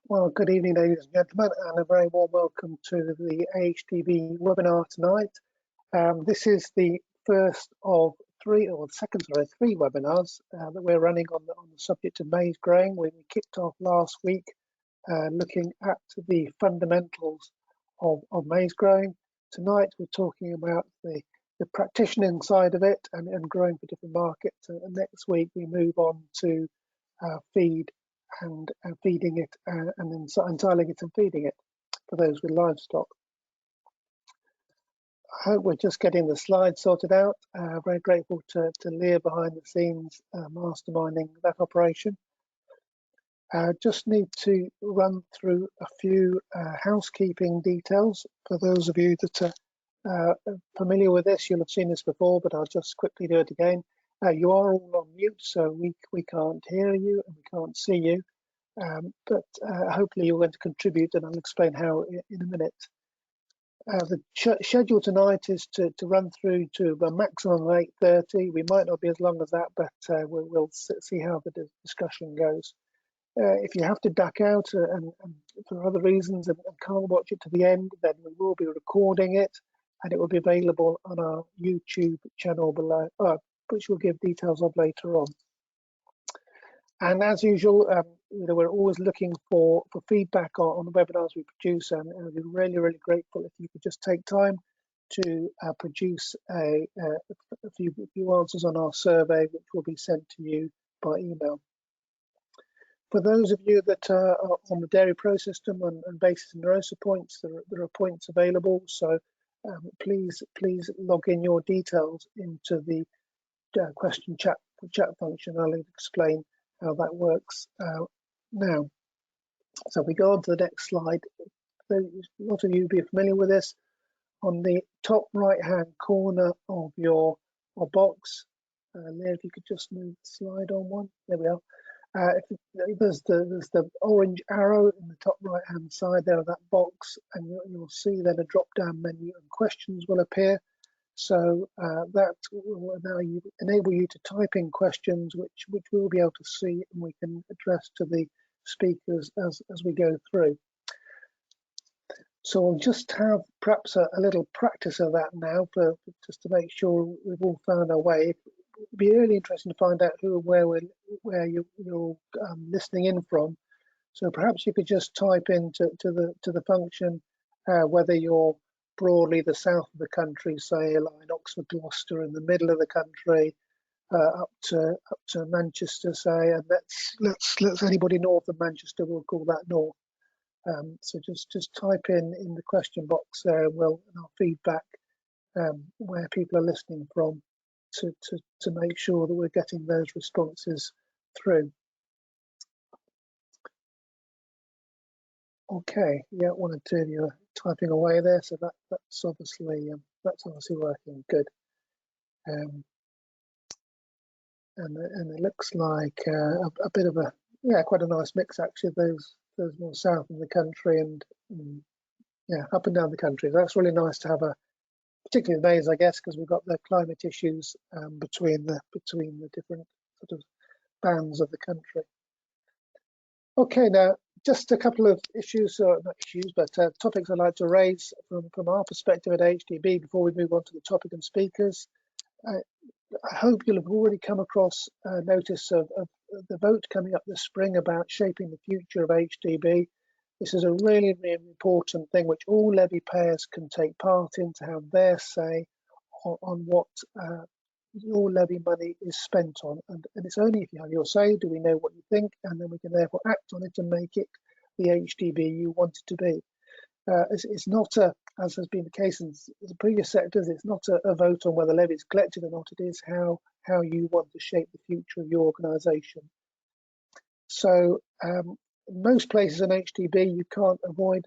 Well, good evening, ladies and gentlemen, and a very warm welcome to the AHDB webinar tonight. This is the first of three webinars that we're running on the subject of maize growing. We kicked off last week looking at the fundamentals of maize growing. Tonight we're talking about the practitioning side of it and growing for different markets. And next week we move on to feed and feeding it and then untiling it and feeding it for those with livestock. I hope we're just getting the slides sorted out. Very grateful to Leah behind the scenes masterminding that operation. Just need to run through a few housekeeping details. For those of you that are familiar with this, you'll have seen this before, but I'll just quickly do it again. You are all on mute, so we can't hear you and we can't see you, but hopefully you're going to contribute, and I'll explain how in a minute. The schedule tonight is to run through to a maximum of 8:30. We might not be as long as that, but we'll see how the discussion goes. If you have to duck out and for other reasons and can't watch it to the end, then we will be recording it, and it will be available on our YouTube channel below, which we'll give details of later on. And as usual, we're always looking for feedback on the webinars we produce, and we'd be really grateful if you could just take time to produce a few answers on our survey, which will be sent to you by email. For those of you that are on the dairy processing and basis and NEROSA points, there are points available, so please log in your details into the question chat function. I'll explain how that works now. So we go on to the next slide. A lot of you will be familiar with this. On the top right hand corner of your box, Leah, if you could just move the slide on one. There we are. There's the orange arrow in the top right hand side there of that box, and you'll see then a drop down menu and questions will appear. So that will enable you to type in questions which we'll be able to see and we can address to the speakers as we go through. So we'll just have perhaps a little practice of that now, just to make sure we've all found our way. It'd be really interesting to find out who and where you're listening in from. So perhaps you could just type into the function whether you're broadly the south of the country, say like Oxford, Gloucester, in the middle of the country, up to Manchester, say, and let's anybody north of Manchester, we'll call that north. So just type in the question box there, and I'll feedback where people are listening from to make sure that we're getting those responses through. Okay, yeah, one or two of you are typing away there, so that's obviously working good. And it looks like a bit of quite a nice mix actually. Those more south in the country and up and down the country. That's really nice to have particularly maize, I guess, because we've got the climate issues between the different sort of bands of the country. Okay, now just a couple of issues, not issues, but topics I'd like to raise from our perspective at AHDB before we move on to the topic and speakers. I hope you'll have already come across notice of the vote coming up this spring about shaping the future of AHDB. This is a really important thing which all levy payers can take part in to have their say on what your levy money is spent on, and it's only if you have your say do we know what you think, and then we can therefore act on it and make it the HDB you want it to be. It's not as has been the case in the previous sectors, it's not a vote on whether levy is collected or not, it is how you want to shape the future of your organisation. So most places in HDB you can't avoid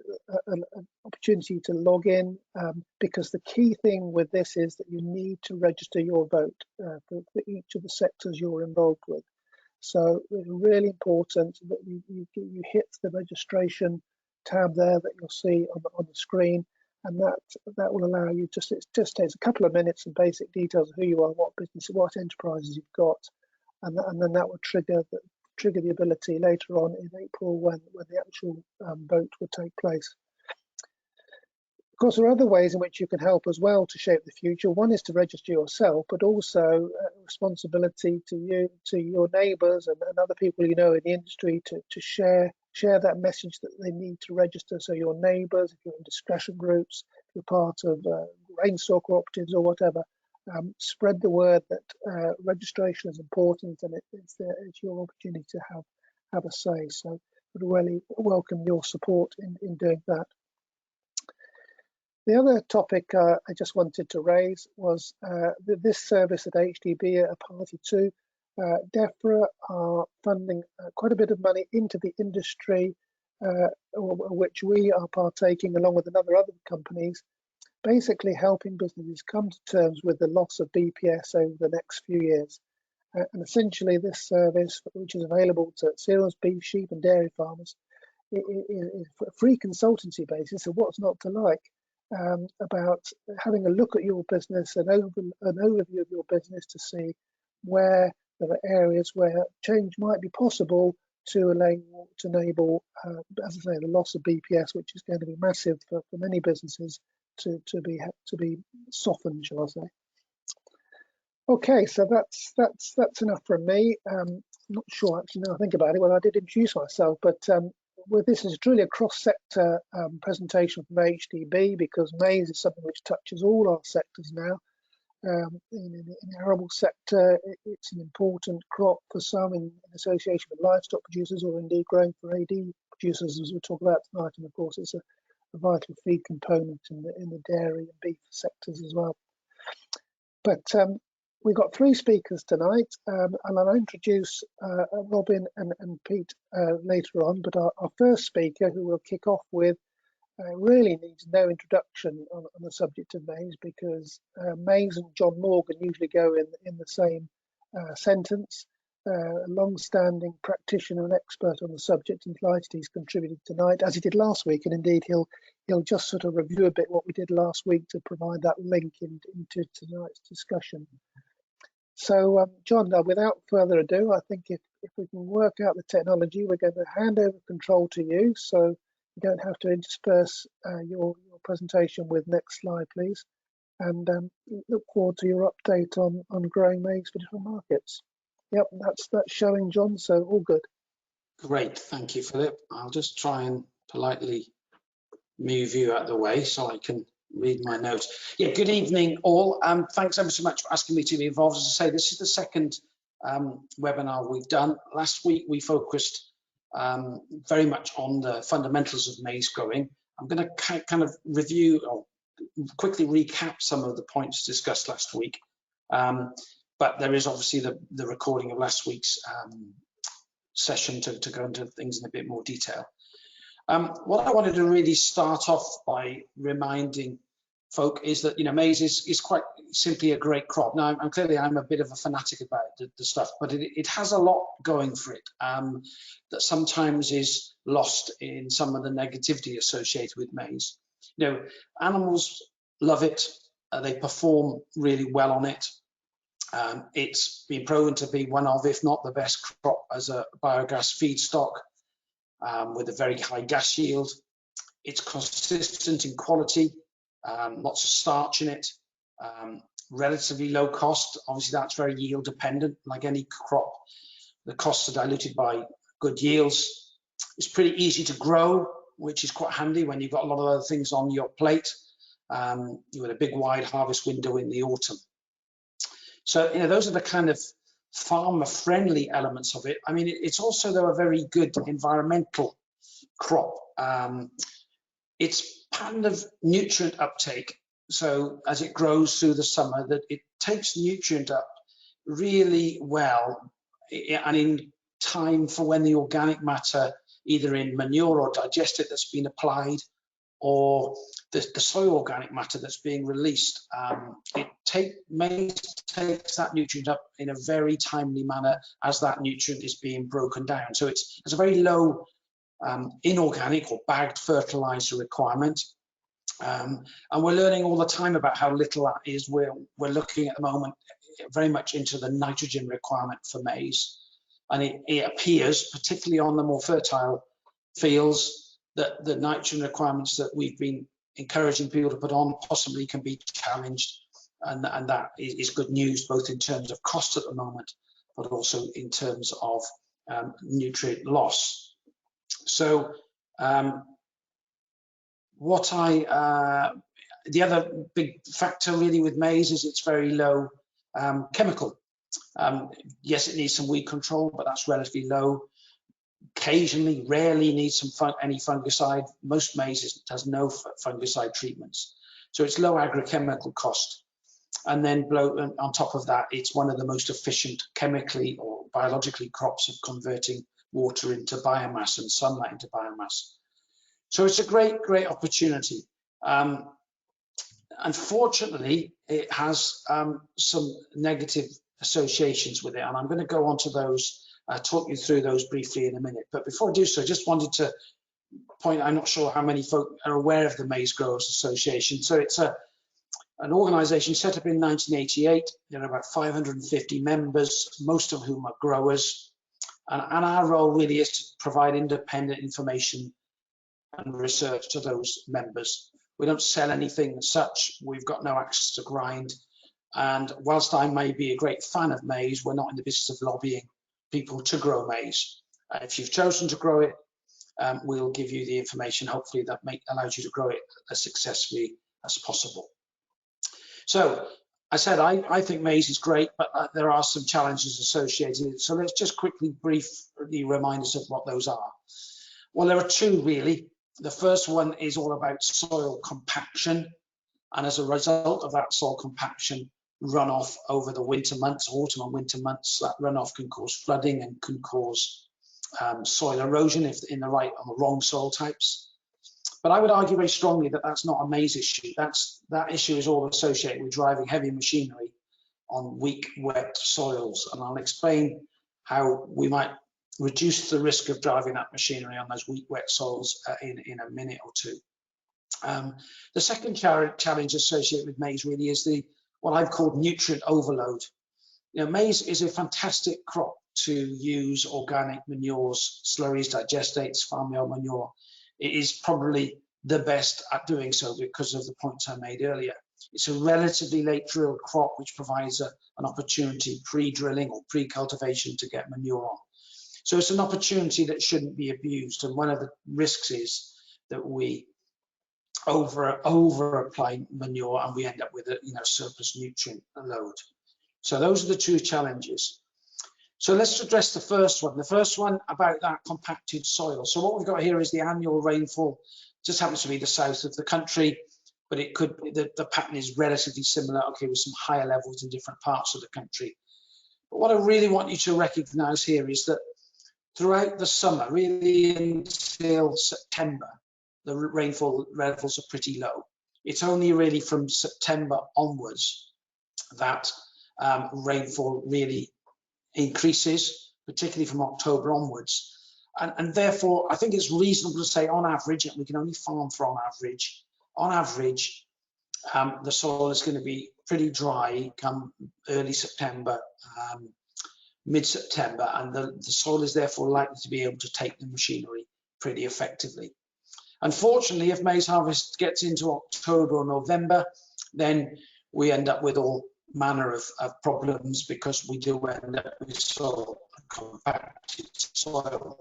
an opportunity to log in, because the key thing with this is that you need to register your vote for each of the sectors you're involved with. So it's really important that you hit the registration tab there that you'll see on the screen, and that will allow you it just takes a couple of minutes and basic details of who you are, what business, what enterprises you've got, and then that will trigger trigger the ability later on in April when the actual vote would take place. Of course, there are other ways in which you can help as well to shape the future. One is to register yourself, but also responsibility to you, to your neighbours and other people you know in the industry to share that message that they need to register. So your neighbours, if you're in discretion groups, if you're part of grain store cooperatives or whatever, spread the word that registration is important, and it's your opportunity to have a say. So we'd really welcome your support in doing that. The other topic I just wanted to raise was this service at AHDB are party to. DEFRA are funding quite a bit of money into the industry, which we are partaking along with other companies, basically helping businesses come to terms with the loss of BPS over the next few years. And essentially this service, which is available to cereals, beef, sheep and dairy farmers, is a free consultancy basis of what's not to like. About having a look at your business, an overview of your business to see where there are areas where change might be possible to enable, as I say, the loss of BPS, which is going to be massive for many businesses, to be softened, shall I say? Okay, so that's enough from me. I'm not sure actually now I think about it whether I did introduce myself, but this is truly a cross-sector presentation from AHDB, because maize is something which touches all our sectors now. In the arable sector, it's an important crop for some in association with livestock producers, or indeed growing for AD producers, as we'll talk about tonight. And of course, it's a vital feed component in the dairy and beef sectors as well. But we've got three speakers tonight, and I'll introduce Robin and Pete later on. But our first speaker, who we'll kick off with, really needs no introduction on the subject of maize, because maize and John Morgan usually go in the same sentence. A long-standing practitioner and expert on the subject, and delighted he's contributed tonight, as he did last week, and indeed he'll just sort of review a bit what we did last week to provide that link into tonight's discussion. So John, without further ado, I think if we can work out the technology, we're going to hand over control to you, so you don't have to intersperse your presentation with next slide, please, and look forward to your update on growing maize for different markets. Yep, that's showing, John, so all good. Great, thank you, Philip. I'll just try and politely move you out of the way so I can read my notes. Yeah, good evening all. Thanks ever so much for asking me to be involved. As I say, this is the second webinar we've done. Last week we focused very much on the fundamentals of maize growing. I'm going to kind of review or quickly recap some of the points discussed last week. But there is obviously the recording of last week's session to go into things in a bit more detail. What I wanted to really start off by reminding folk is that, you know, maize is quite simply a great crop. Now, I'm a bit of a fanatic about the stuff, but it has a lot going for it that sometimes is lost in some of the negativity associated with maize. You know, animals love it. They perform really well on it. It's been proven to be one of, if not the best crop as a biogas feedstock with a very high gas yield. It's consistent in quality, lots of starch in it, relatively low cost. Obviously, that's very yield dependent. Like any crop, the costs are diluted by good yields. It's pretty easy to grow, which is quite handy when you've got a lot of other things on your plate. You had a big wide harvest window in the autumn. So, you know, those are the kind of farmer-friendly elements of it. I mean, it's also, though, a very good environmental crop. Its pattern of nutrient uptake, so as it grows through the summer, that it takes nutrient up really well, and in time for when the organic matter, either in manure or digestate that's been applied, or the soil organic matter that's being released, maize takes that nutrient up in a very timely manner as that nutrient is being broken down. So it's a very low inorganic or bagged fertilizer requirement. And we're learning all the time about how little that is. We're looking at the moment very much into the nitrogen requirement for maize. and it appears, particularly on the more fertile fields, that the nitrogen requirements that we've been encouraging people to put on possibly can be challenged, and that is good news, both in terms of cost at the moment, but also in terms of nutrient loss. So the other big factor really with maize is it's very low chemical. Yes, it needs some weed control, but that's relatively low. Occasionally, rarely needs any fungicide. Most maize has no fungicide treatments. So it's low agrochemical cost. And then on top of that, it's one of the most efficient chemically or biologically crops of converting water into biomass and sunlight into biomass. So it's a great, great opportunity. Unfortunately, it has some negative associations with it, and I'm going to go on to those, talk you through those briefly in a minute. But before I do so, I just wanted to point, I'm not sure how many folk are aware of the Maize Growers Association. So it's an organisation set up in 1988. There are about 550 members, most of whom are growers. And our role really is to provide independent information and research to those members. We don't sell anything as such. We've got no access to grind. And whilst I may be a great fan of maize, we're not in the business of lobbying people to grow maize. If you've chosen to grow it, we'll give you the information, hopefully, that allows you to grow it as successfully as possible. So I said, I think maize is great, but there are some challenges associated. So let's just quickly briefly remind us of what those are. Well, there are two really. The first one is all about soil compaction. And as a result of that soil compaction runoff over the winter months, autumn and winter months, that runoff can cause flooding and can cause soil erosion if in the right or the wrong soil types. But I would argue very strongly that that's not a maize issue. That issue is all associated with driving heavy machinery on weak, wet soils. And I'll explain how we might reduce the risk of driving that machinery on those weak, wet soils in a minute or two. The second challenge associated with maize really is what I've called nutrient overload. You know, maize is a fantastic crop to use organic manures, slurries, digestates, farmyard manure. It is probably the best at doing so because of the points I made earlier. It's a relatively late drilled crop, which provides an opportunity pre-drilling or pre-cultivation to get manure on. So it's an opportunity that shouldn't be abused. And one of the risks is that we over apply manure and we end up with a surplus nutrient load. So those are the two challenges. So let's address the first one. The first one about that compacted soil. So what we've got here is the annual rainfall. Just happens to be the south of the country, but it could the pattern is relatively similar. Okay, with some higher levels in different parts of the country. But what I really want you to recognise here is that throughout the summer, really until September, the rainfall levels are pretty low. It's only really from September onwards that rainfall really increases, particularly from October onwards. And therefore, I think it's reasonable to say on average, and we can only farm for on average, the soil is going to be pretty dry come early September, mid-September, and the soil is therefore likely to be able to take the machinery pretty effectively. Unfortunately, if maize harvest gets into October or November, then we end up with all manner of problems because we do end up with soil, compacted soil.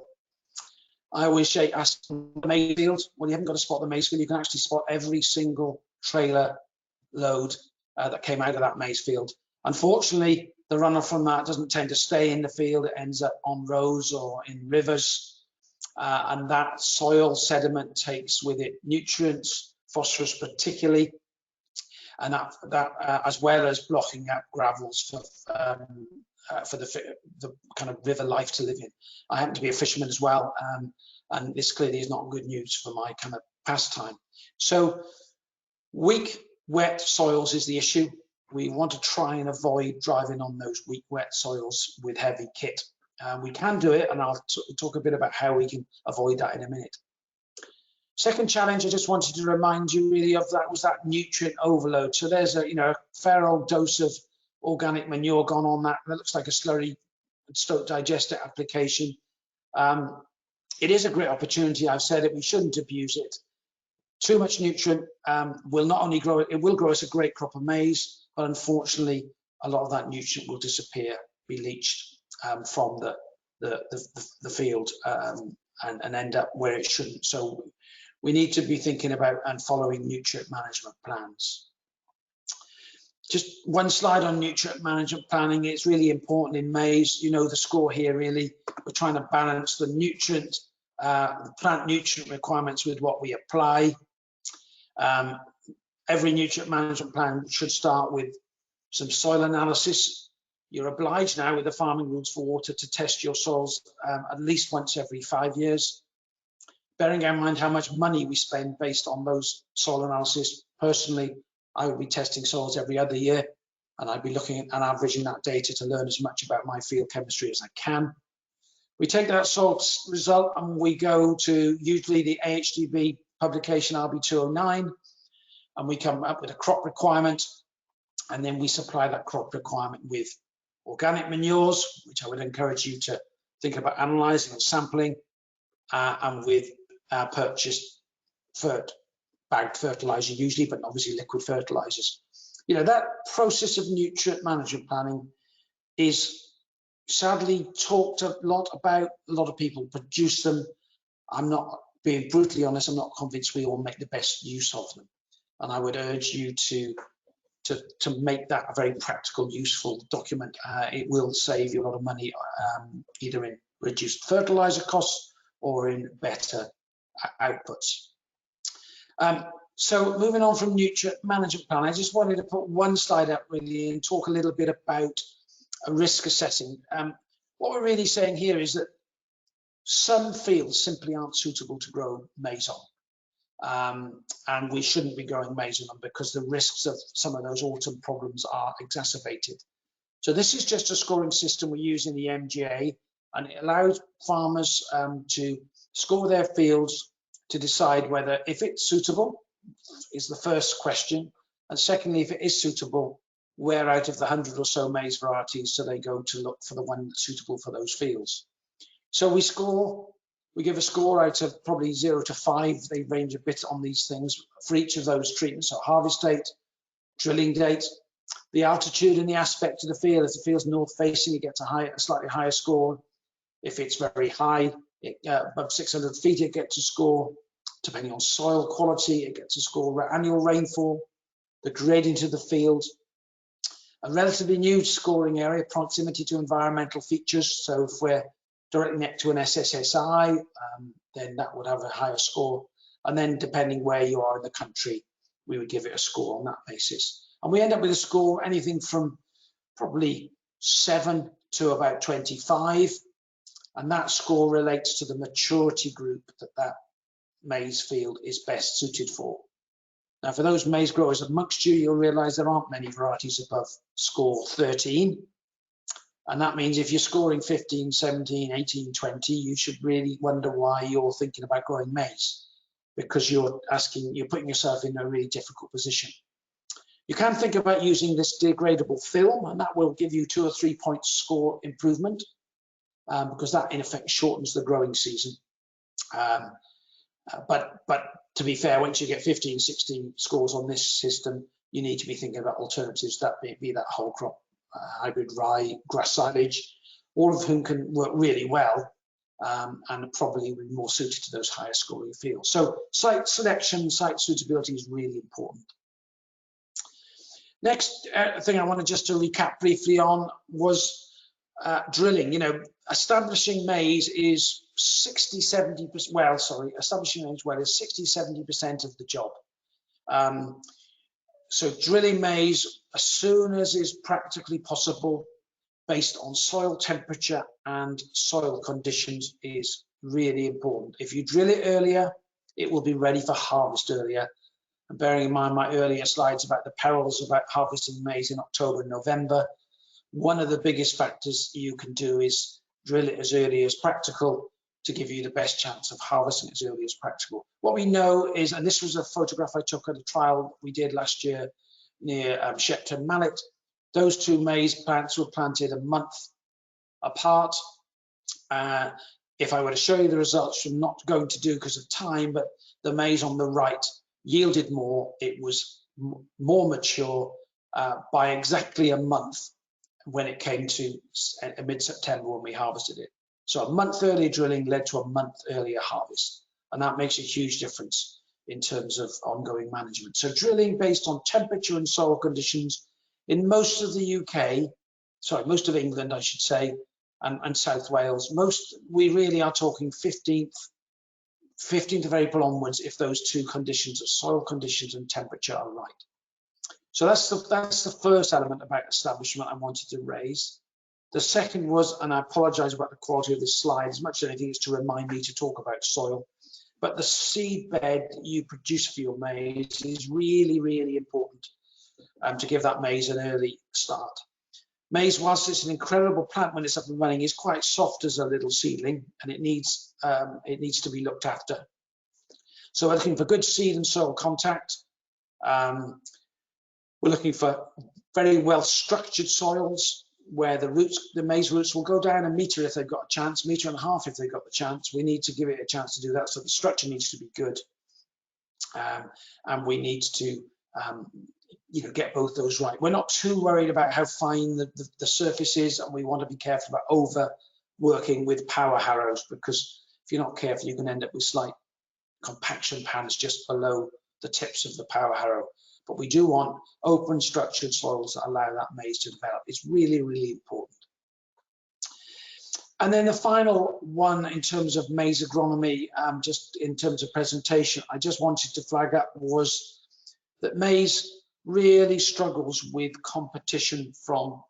I always ask the maize field, well, you haven't got to spot the maize field, you can actually spot every single trailer load that came out of that maize field. Unfortunately, the runoff from that doesn't tend to stay in the field, it ends up on roads or in rivers. And that soil sediment takes with it nutrients, phosphorus particularly, and that as well as blocking up gravels for the kind of river life to live in. I happen to be a fisherman as well, and this clearly is not good news for my kind of pastime. So weak, wet soils is the issue. We want to try and avoid driving on those weak, wet soils with heavy kit. We can do it, and I'll talk a bit about how we can avoid that in a minute. Second challenge I just wanted to remind you really of that was that nutrient overload. So there's a fair old dose of organic manure gone on that. That looks like a slurry stroke digester application. It is a great opportunity. I've said it, we shouldn't abuse it. Too much nutrient will not only grow, it will grow us a great crop of maize, but unfortunately, a lot of that nutrient will disappear, be leached from the field and end up where it shouldn't. So we need to be thinking about and following nutrient management plans. Just one slide on nutrient management planning. It's really important in maize. You know the score here really. We're trying to balance the nutrient, the plant nutrient requirements with what we apply. Every nutrient management plan should start with some soil analysis. You're obliged now with the farming rules for water to test your soils at least once every 5 years. Bearing in mind how much money we spend based on those soil analysis, personally, I would be testing soils every other year, and I'd be looking at and averaging that data to learn as much about my field chemistry as I can. We take that soil result and we go to usually the AHDB publication RB209, and we come up with a crop requirement, and then we supply that crop requirement with organic manures, which I would encourage you to think about analysing and sampling, and with purchased bagged fertilizer usually, but obviously liquid fertilizers. You know, that process of nutrient management planning is sadly talked a lot about. A lot of people produce them. I'm not, being brutally honest, I'm not convinced we all make the best use of them. And I would urge you to make that a very practical, useful document. It will save you a lot of money, either in reduced fertilizer costs or in better outputs. So moving on from nutrient management plan, I just wanted to put one slide up really and talk a little bit about risk assessing. What we're really saying here is that some fields simply aren't suitable to grow maize on. And we shouldn't be growing maize on them because the risks of some of those autumn problems are exacerbated. So this is just a scoring system we use in the MGA, and it allows farmers to score their fields to decide whether, if it's suitable, is the first question, and secondly, if it is suitable, where out of the 100 or so maize varieties so they go to look for the one that's suitable for those fields. So we give a score out of probably 0 to 5. They range a bit on these things for each of those treatments. So harvest date, drilling date, the altitude and the aspect of the field. If the field's north facing, it gets a slightly higher score. If it's very high, above 600 feet, it gets a score. Depending on soil quality, it gets a score. Annual rainfall, the gradient of the field, a relatively new scoring area, proximity to environmental features. So if we're directly next to an SSSI, then that would have a higher score. And then depending where you are in the country, we would give it a score on that basis. And we end up with a score anything from probably 7 to about 25. And that score relates to the maturity group that maize field is best suited for. Now, for those maize growers amongst you, you'll realise there aren't many varieties above score 13. And that means if you're scoring 15, 17, 18, 20, you should really wonder why you're thinking about growing maize, because you're putting yourself in a really difficult position. You can think about using this degradable film, and that will give you 2 or 3 points score improvement, because that in effect shortens the growing season. But to be fair, once you get 15, 16 scores on this system, you need to be thinking about alternatives, that be that whole crop, hybrid rye, grass silage, all of whom can work really well and probably be more suited to those higher scoring fields. So site selection, site suitability is really important. Next thing I wanted just to recap briefly on was drilling. You know, establishing maize is 60–70%. Well, sorry, establishing maize well is 60–70% of the job. So drilling maize as soon as is practically possible, based on soil temperature and soil conditions, is really important. If you drill it earlier, it will be ready for harvest earlier. And bearing in mind my earlier slides about the perils about harvesting maize in October and November, one of the biggest factors you can do is drill it as early as practical to give you the best chance of harvesting as early as practical. What we know is, and this was a photograph I took at a trial we did last year near Shepton Mallet, those 2 maize plants were planted a month apart. If I were to show you the results, I'm not going to do because of time, but the maize on the right yielded more. It was more mature by exactly a month when it came to mid-September when we harvested it. So a month earlier drilling led to a month earlier harvest, and that makes a huge difference in terms of ongoing management. So drilling based on temperature and soil conditions in most of the UK, sorry, most of England, I should say, and South Wales, we really are talking 15th of April onwards if those two conditions of soil conditions and temperature are right. So that's the first element about establishment I wanted to raise. The second was, and I apologize about the quality of this slide, as much as anything is to remind me to talk about soil, but the seed bed you produce for your maize is really, really important to give that maize an early start. Maize, whilst it's an incredible plant when it's up and running, is quite soft as a little seedling, and it needs to be looked after. So we're looking for good seed and soil contact. We're looking for very well structured soils where the maize roots will go down 1 metre if they've got a chance, 1.5 metres if they've got the chance. We need to give it a chance to do that, so the structure needs to be good, and we need to get both those right. We're not too worried about how fine the surface is, and we want to be careful about overworking with power harrows, because if you're not careful, you can end up with slight compaction pans just below the tips of the power harrow. But we do want open, structured soils that allow that maize to develop. It's really, really important. And then the final one in terms of maize agronomy, just in terms of presentation, I just wanted to flag up was that maize really struggles with competition from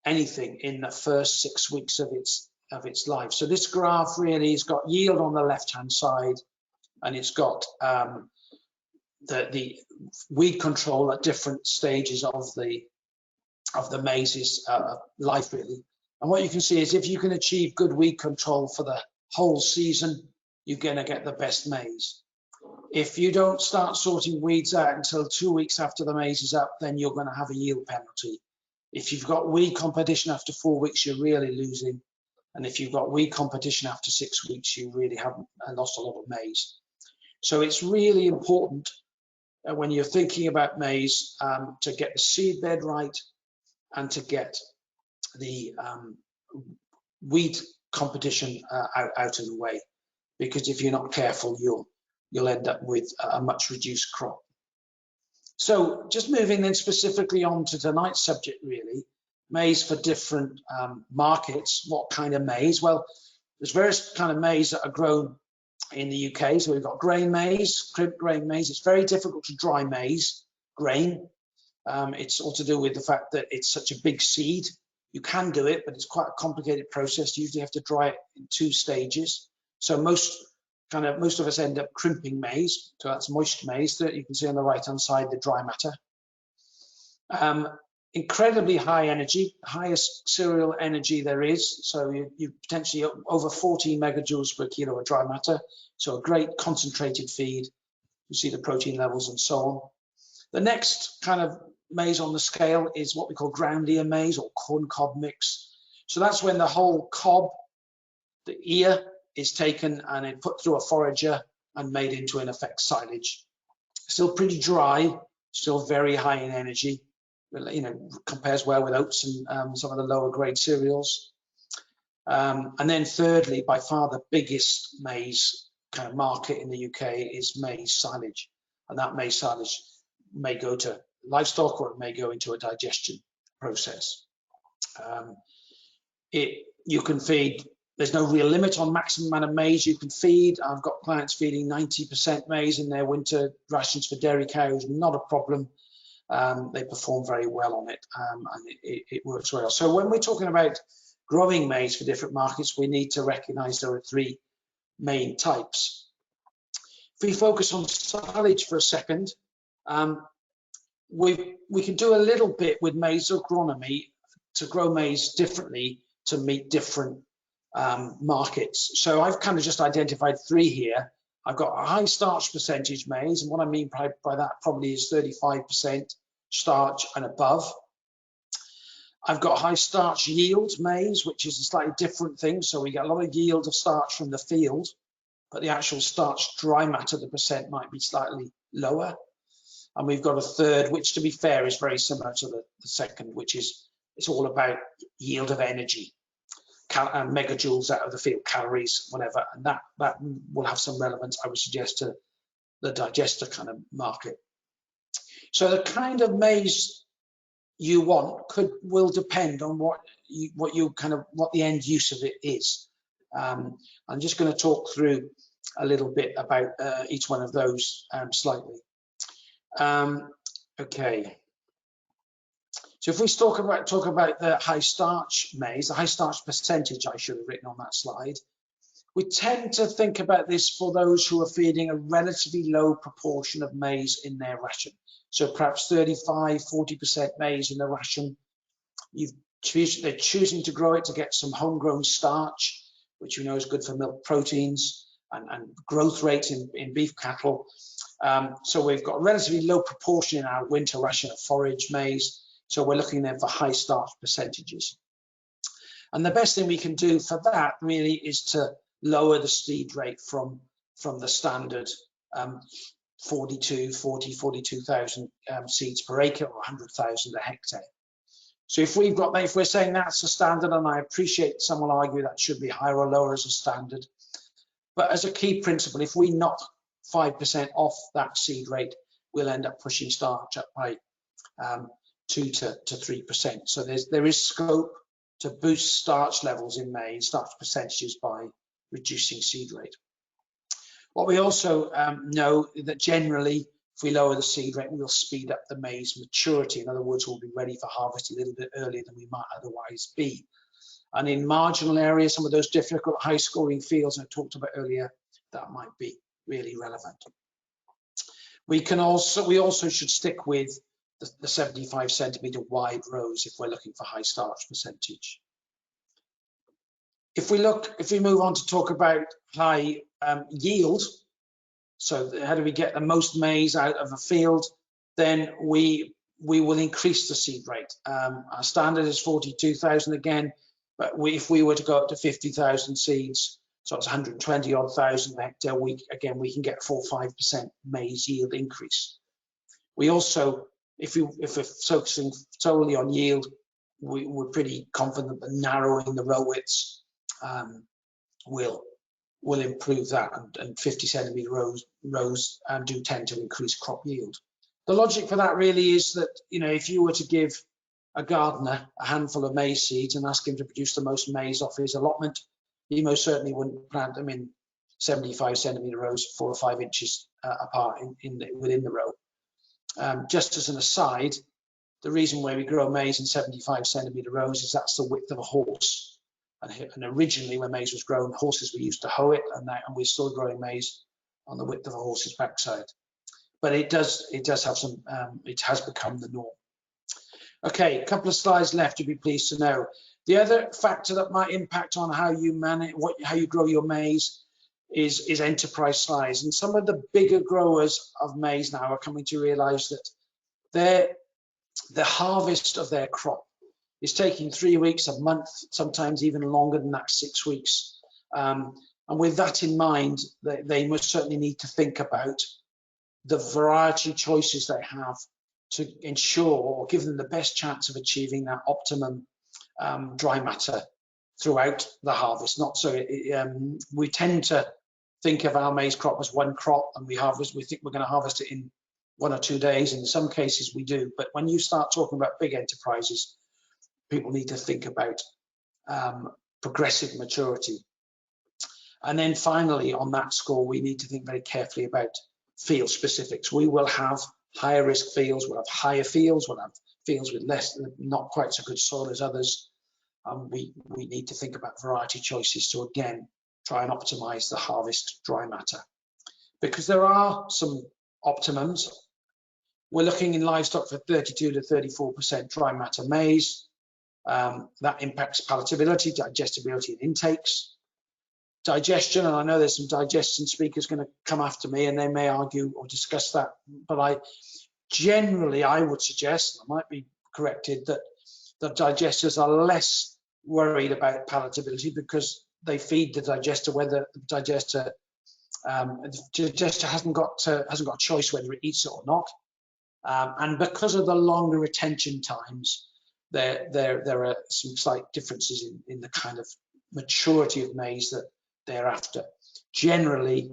anything in the first 6 weeks of its life. So this graph really has got yield on the left-hand side, and it's got the weed control at different stages of the maize's life, really. And what you can see is if you can achieve good weed control for the whole season, you're going to get the best maize. If you don't start sorting weeds out until 2 weeks after the maize is up, then you're going to have a yield penalty. If you've got weed competition after 4 weeks, you're really losing. And if you've got weed competition after 6 weeks, you really haven't lost a lot of maize. So it's really important when you're thinking about maize to get the seed bed right and to get the weed competition out of the way, because if you're not careful, you'll end up with a much reduced crop. So just moving then specifically on to tonight's subject, really, maize for different markets. What kind of maize? Well, there's various kind of maize that are grown in the UK. So we've got grain maize, crimp grain maize. It's very difficult to dry maize grain. It's all to do with the fact that it's such a big seed. You can do it, but it's quite a complicated process. You usually have to dry it in 2 stages. So most of us end up crimping maize. So that's moist maize that you can see on the right-hand side, the dry matter. Incredibly high energy, highest cereal energy there is. So you potentially over 14 megajoules per kilo of dry matter. So a great concentrated feed. You see the protein levels and so on. The next kind of maize on the scale is what we call ground ear maize or corn cob mix. So that's when the whole cob, the ear, is taken and then put through a forager and made into, in effect, silage. Still pretty dry, still very high in energy. Compares well with oats and some of the lower grade cereals. And then thirdly, by far the biggest maize kind of market in the UK is maize silage. And that maize silage may go to livestock or it may go into a digestion process. You can feed, there's no real limit on maximum amount of maize you can feed. I've got clients feeding 90% maize in their winter rations for dairy cows, not a problem. They perform very well on it, and it works well. So when we're talking about growing maize for different markets, we need to recognize there are 3 main types. If we focus on silage for a second, we can do a little bit with maize agronomy to grow maize differently to meet different markets. So I've kind of just identified 3 here. I've got a high starch percentage maize, and what I mean by that probably is 35% starch and above. I've got high starch yield maize, which is a slightly different thing. So we get a lot of yield of starch from the field, but the actual starch dry matter, the percent might be slightly lower. And we've got a third, which to be fair is very similar to the second, which is it's all about yield of energy, megajoules out of the field, calories, whatever. And that will have some relevance, I would suggest, to the digester kind of market. So the kind of maize you want will depend on what the end use of it is. I'm just going to talk through a little bit about each one of those slightly. Okay. So if we talk about the high starch maize, the high starch percentage I should have written on that slide, we tend to think about this for those who are feeding a relatively low proportion of maize in their ration. So perhaps 35, 40% maize in the ration. They're choosing to grow it to get some homegrown starch, which we know is good for milk proteins and growth rate in beef cattle. So we've got a relatively low proportion in our winter ration of forage maize. So we're looking then for high starch percentages. And the best thing we can do for that really is to lower the seed rate from the standard 42,000 seeds per acre or 100,000 a hectare. So if we're saying that's a standard, and I appreciate some will argue that should be higher or lower as a standard, but as a key principle, if we knock 5% off that seed rate, we'll end up pushing starch up by 2 to 3%. So there is scope to boost starch levels in maize, starch percentages, by reducing seed rate. What we also know that generally, if we lower the seed rate, we'll speed up the maize maturity. In other words, we'll be ready for harvest a little bit earlier than we might otherwise be. And in marginal areas, some of those difficult high-scoring fields I talked about earlier, that might be really relevant. We also should stick with the 75 centimetre wide rows if we're looking for high starch percentage. If we move on to talk about high yield, so how do we get the most maize out of a field, then we will increase the seed rate. Our standard is 42,000 again, but if we were to go up to 50,000 seeds, so it's 120 odd thousand a hectare, we can get 4 or 5% maize yield increase. We also, if we're focusing solely on yield, we're pretty confident that narrowing the row widths will improve that, and 50 centimetre rows do tend to increase crop yield. The logic for that really is that, if you were to give a gardener a handful of maize seeds and ask him to produce the most maize off his allotment, he most certainly wouldn't plant them in 75 centimetre rows 4 or 5 inches apart within the row. Just as an aside, the reason why we grow maize in 75 centimetre rows is that's the width of a horse. And originally, when maize was grown, horses were used to hoe it, and we're still growing maize on the width of a horse's backside. But it does have some. It has become the norm. Okay, a couple of slides left. You'd be pleased to know. The other factor that might impact on how you manage, how you grow your maize, is enterprise size. And some of the bigger growers of maize now are coming to realise that the harvest of their crop is taking 3 weeks, a month, sometimes even longer than that, 6 weeks. And with that in mind, they must certainly need to think about the variety choices they have to ensure or give them the best chance of achieving that optimum dry matter throughout the harvest. Not so we tend to think of our maize crop as one crop, and we think we're going to harvest it in 1 or 2 days. In some cases we do, but when you start talking about big enterprises, people need to think about progressive maturity. And then finally, on that score, we need to think very carefully about field specifics. We will have higher risk fields, we'll have higher fields, we'll have fields with not quite so good soil as others. We need to think about variety choices to, again, try and optimize the harvest dry matter. Because there are some optimums. We're looking in livestock for 32 to 34% dry matter maize. That impacts palatability, digestibility, and intakes. Digestion, and I know there's some digestion speakers going to come after me, and they may argue or discuss that, but I would suggest, I might be corrected, that the digesters are less worried about palatability because they feed the digester whether the digester hasn't got a choice whether it eats it or not. And because of the longer retention times, there are some slight differences in the kind of maturity of maize that they're after. Generally,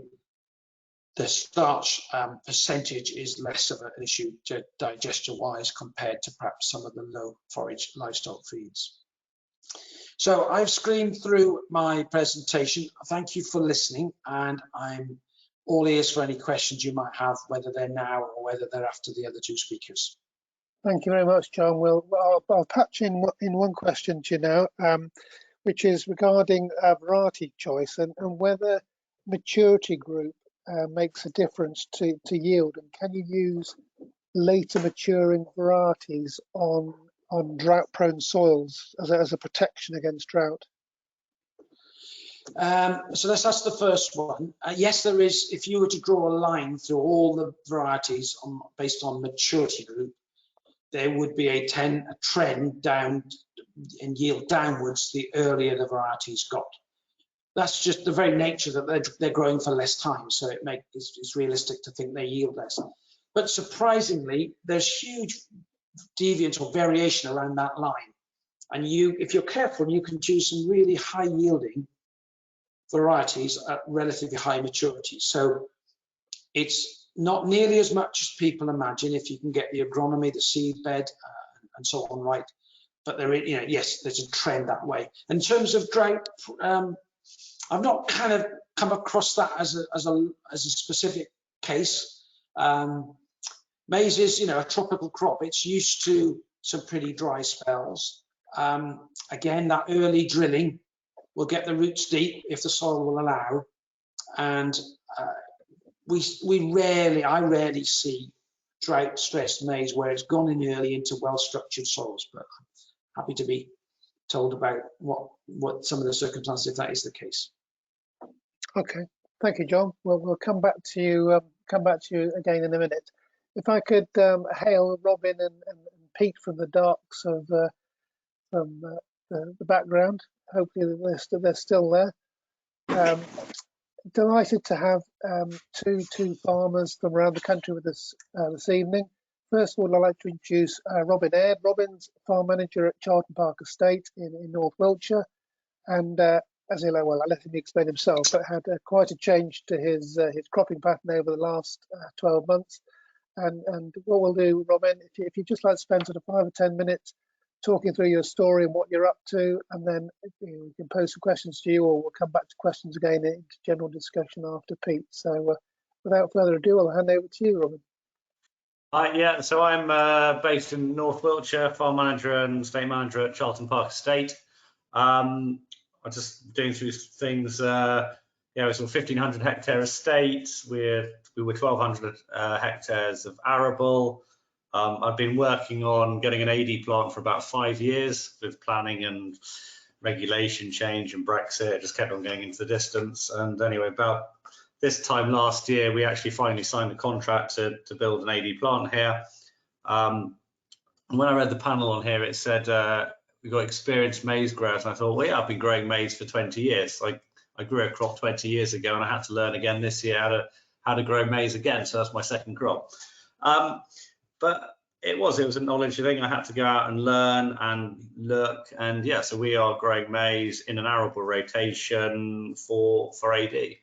the starch percentage is less of an issue digester-wise compared to perhaps some of the low forage livestock feeds. So I've screened through my presentation. Thank you for listening, and I'm all ears for any questions you might have, whether they're now or whether they're after the other two speakers. Thank you very much, John. Well, I'll patch in one question to you now, which is regarding variety choice and whether maturity group makes a difference to yield, and can you use later maturing varieties on drought-prone soils as a protection against drought? So that's the first one. Yes, there is. If you were to draw a line through all the varieties based on maturity group, there would be a trend down in yield downwards the earlier the varieties got. That's just the very nature that they're growing for less time, so it's realistic to think they yield less. But surprisingly, there's huge deviance or variation around that line. And if you're careful, you can choose some really high yielding varieties at relatively high maturity. So it's not nearly as much as people imagine if you can get the agronomy, the seed bed, and so on right. But yes, there's a trend that way. In terms of drought, I've not kind of come across that as a specific case. Maize is, a tropical crop. It's used to some pretty dry spells. Again, that early drilling will get the roots deep if the soil will allow, and I rarely see drought-stressed maize where it's gone in early into well-structured soils. But I'm happy to be told about what some of the circumstances if that is the case. Okay, thank you, John. Well, we'll come back to you. Again in a minute. If I could hail Robin and Pete from the darks of the background. Hopefully they're still there. Delighted to have two farmers from around the country with us this evening. First of all, I'd like to introduce Robin Aird. Robin's farm manager at Charlton Park Estate in North Wiltshire, and as he'll I'll let him explain himself, but had quite a change to his cropping pattern over the last 12 months. And what we'll do, Robin, if you'd just like to spend sort of 5 or 10 minutes talking through your story and what you're up to, and then we can pose some questions to you, or we'll come back to questions again into general discussion after Pete. So without further ado, I'll hand over to you, Robin. Yeah, so I'm based in North Wiltshire, farm manager and estate manager at Charlton Park Estate. I'm just doing through things. It's a 1,500 hectare estate. We were 1,200 hectares of arable. I've been working on getting an AD plant for about 5 years with planning and regulation change and Brexit. It just kept on going into the distance. And anyway, about this time last year, we actually finally signed a contract to build an AD plant here. And when I read the panel on here, it said we've got experienced maize growers. And I thought, well, yeah, I've been growing maize for 20 years. I grew a crop 20 years ago, and I had to learn again this year how to grow maize again. So that's my second crop. But it was a knowledge thing. I had to go out and learn and look. And yeah, so we are growing maize in an arable rotation for AD.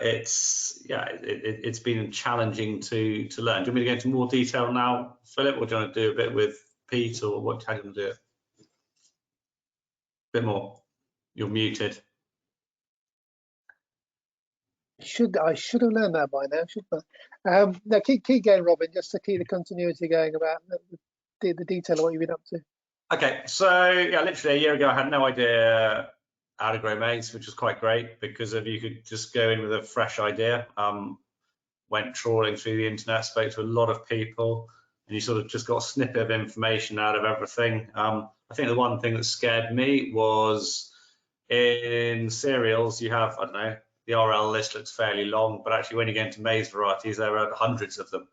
It's been challenging to learn. Do you want me to go into more detail now, Philip, or do you want to do a bit with Pete, or how do you want to do it? A bit more. You're muted. I should have learned that by now, shouldn't I? Now keep going, Robin, just to keep the continuity going about the detail of what you've been up to. Okay, so yeah, literally a year ago, I had no idea how to grow maize, which was quite great because you could just go in with a fresh idea. Went trawling through the internet, spoke to a lot of people, and you sort of just got a snippet of information out of everything. I think the one thing that scared me was in cereals, you have, I don't know, the RL list looks fairly long, but actually when you get into maize varieties, there are hundreds of them.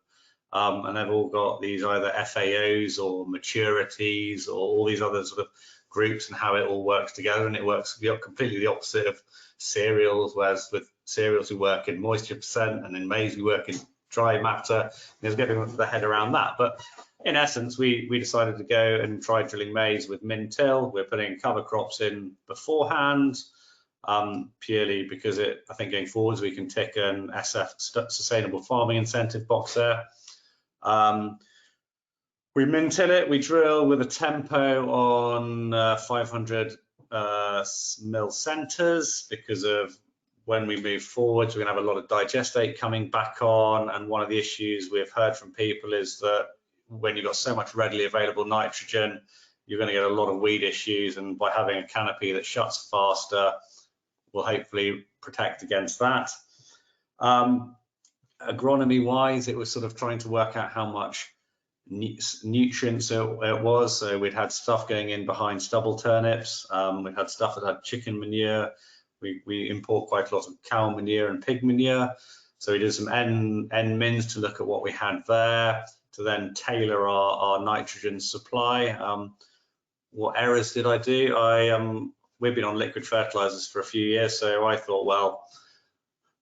and they've all got these either FAOs or maturities or all these other sort of groups and how it all works together, and it works completely the opposite of cereals, whereas with cereals we work in moisture percent and in maize we work in dry matter. There's getting the head around that, but in essence we decided to go and try drilling maize with min-till. We're putting cover crops in beforehand, purely because I think going forwards we can tick an SF sustainable farming incentive box there. We min-till it, we drill with a tempo on 500 mil centres, because of when we move forwards we're going to have a lot of digestate coming back on, and one of the issues we've heard from people is that when you've got so much readily available nitrogen, you're going to get a lot of weed issues, and by having a canopy that shuts faster will hopefully protect against that. Agronomy wise, it was sort of trying to work out how much nutrients it was. So we'd had stuff going in behind stubble turnips, we had stuff that had chicken manure, we import quite a lot of cow manure and pig manure, so we did some N-mins to look at what we had there to then tailor our nitrogen supply. What errors did I do? We've been on liquid fertilizers for a few years, so I thought, well,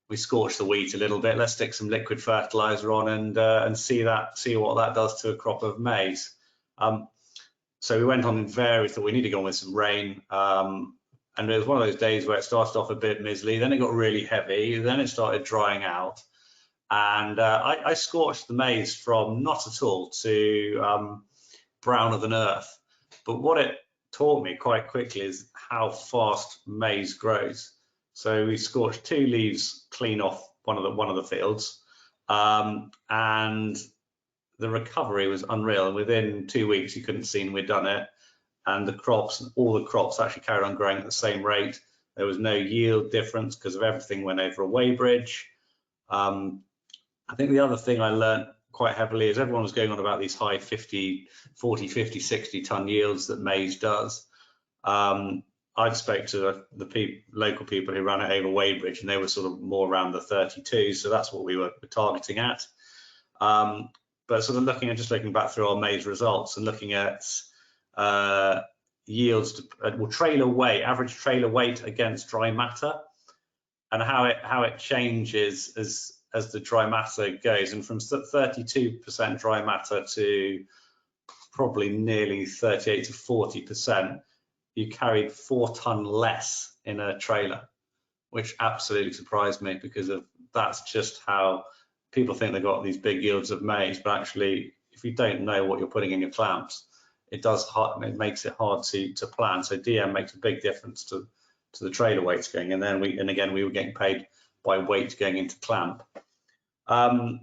we scorch the wheat a little bit, let's stick some liquid fertilizer on and see what that does to a crop of maize. So we went on in various, thought we need to go on with some rain, and it was one of those days where it started off a bit miserly, then it got really heavy, then it started drying out, and I scorched the maize from not at all to browner than earth. But what it taught me quite quickly is how fast maize grows. So we scorched 2 leaves clean off one of the fields, and the recovery was unreal. And within 2 weeks, you couldn't see we'd done it, and all the crops actually carried on growing at the same rate. There was no yield difference because of everything went over a weighbridge. I think the other thing I learned quite heavily is everyone was going on about these high 40, 50, 60 ton yields that maize does. I spoke to the local people who ran it over weighbridge, and they were sort of more around the 32, so that's what we were targeting at. But sort of looking back through our maize results and looking at yields, trailer weight, average trailer weight against dry matter, and how it changes as the dry matter goes, and from 32% dry matter to probably nearly 38 to 40%, you carried 4 ton less in a trailer, which absolutely surprised me, because that's just how people think they've got these big yields of maize, but actually, if you don't know what you're putting in your clamps, it makes it hard to plan. So DM makes a big difference to the trailer weights going, and then we were getting paid by weight going into clamp. And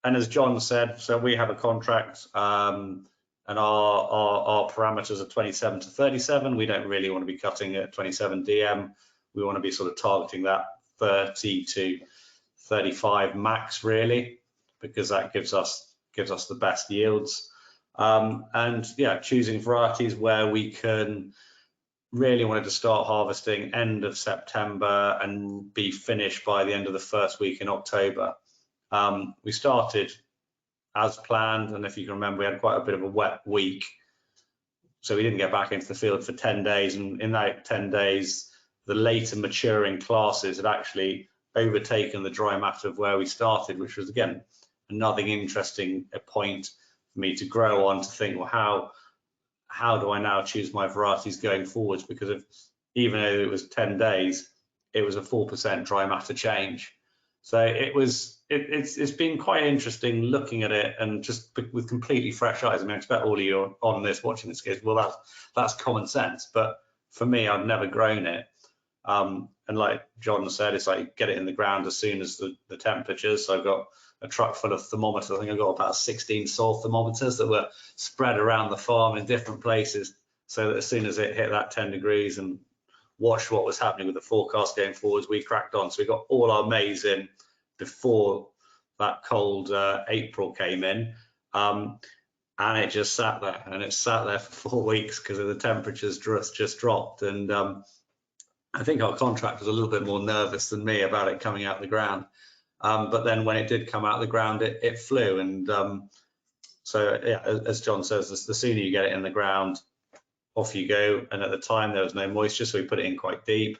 as John said, so we have a contract, and our parameters are 27 to 37. We don't really want to be cutting at 27 DM. We want to be sort of targeting that 30 to 35 max, really, because that gives us the best yields. And yeah, choosing varieties where we can really wanted to start harvesting end of September and be finished by the end of the first week in October. We started as planned, and if you can remember, we had quite a bit of a wet week, so we didn't get back into the field for 10 days, and in that 10 days the later maturing classes had actually overtaken the dry matter of where we started, which was again another interesting point for me to grow on, to think, well, how do I now choose my varieties going forwards, because even though it was 10 days, it was a 4% dry matter change. So it's been quite interesting looking at it, and just with completely fresh eyes. I mean, I expect all of you on this watching this goes, well, that's common sense, but for me, I've never grown it. And like John said, it's like get it in the ground as soon as the temperatures. So I've got a truck full of thermometers. I think I've got about 16 soil thermometers that were spread around the farm in different places, so that as soon as it hit that 10 degrees and watched what was happening with the forecast going forwards, we cracked on. So we got all our maize in before that cold April came in, and it just sat there, and it sat there for 4 weeks because of the temperatures just dropped. And I think our contractor was a little bit more nervous than me about it coming out of the ground. but then when it did come out of the ground, it flew. And so yeah, as John says, the sooner you get it in the ground, off you go. And at the time there was no moisture, so we put it in quite deep,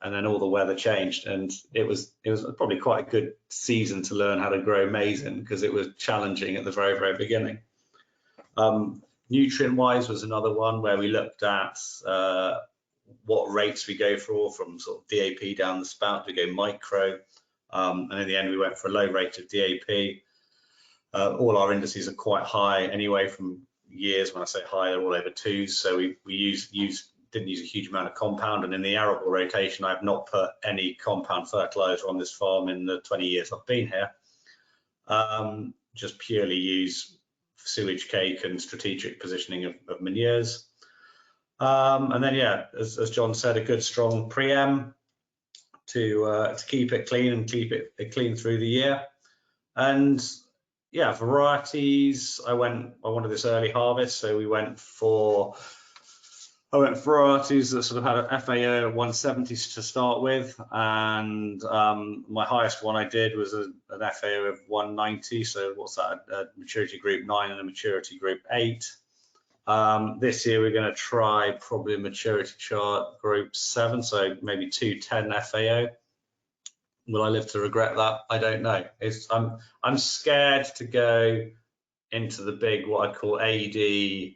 and then all the weather changed, and it was probably quite a good season to learn how to grow maize in, because it was challenging at the very beginning. Nutrient wise was another one where we looked at what rates we go for, from sort of DAP down the spout to go micro, and in the end we went for a low rate of DAP. All our indices are quite high anyway from years. When I say high, they're all over 2s, so we didn't use a huge amount of compound, and in the arable rotation I've not put any compound fertilizer on this farm in the 20 years I've been here. Just purely use sewage cake and strategic positioning of manures. And then yeah, as John said, a good strong pre-em to keep it clean and keep it clean through the year. And yeah, varieties, I wanted this early harvest, so I went for varieties that sort of had an FAO 170s to start with, and my highest one I did was an FAO of 190. So what's that? A maturity group 9 and a maturity group 8. This year we're going to try probably a maturity chart group 7, so maybe 210 FAO. Will I live to regret that? I don't know. I'm scared to go into the big, what I call AD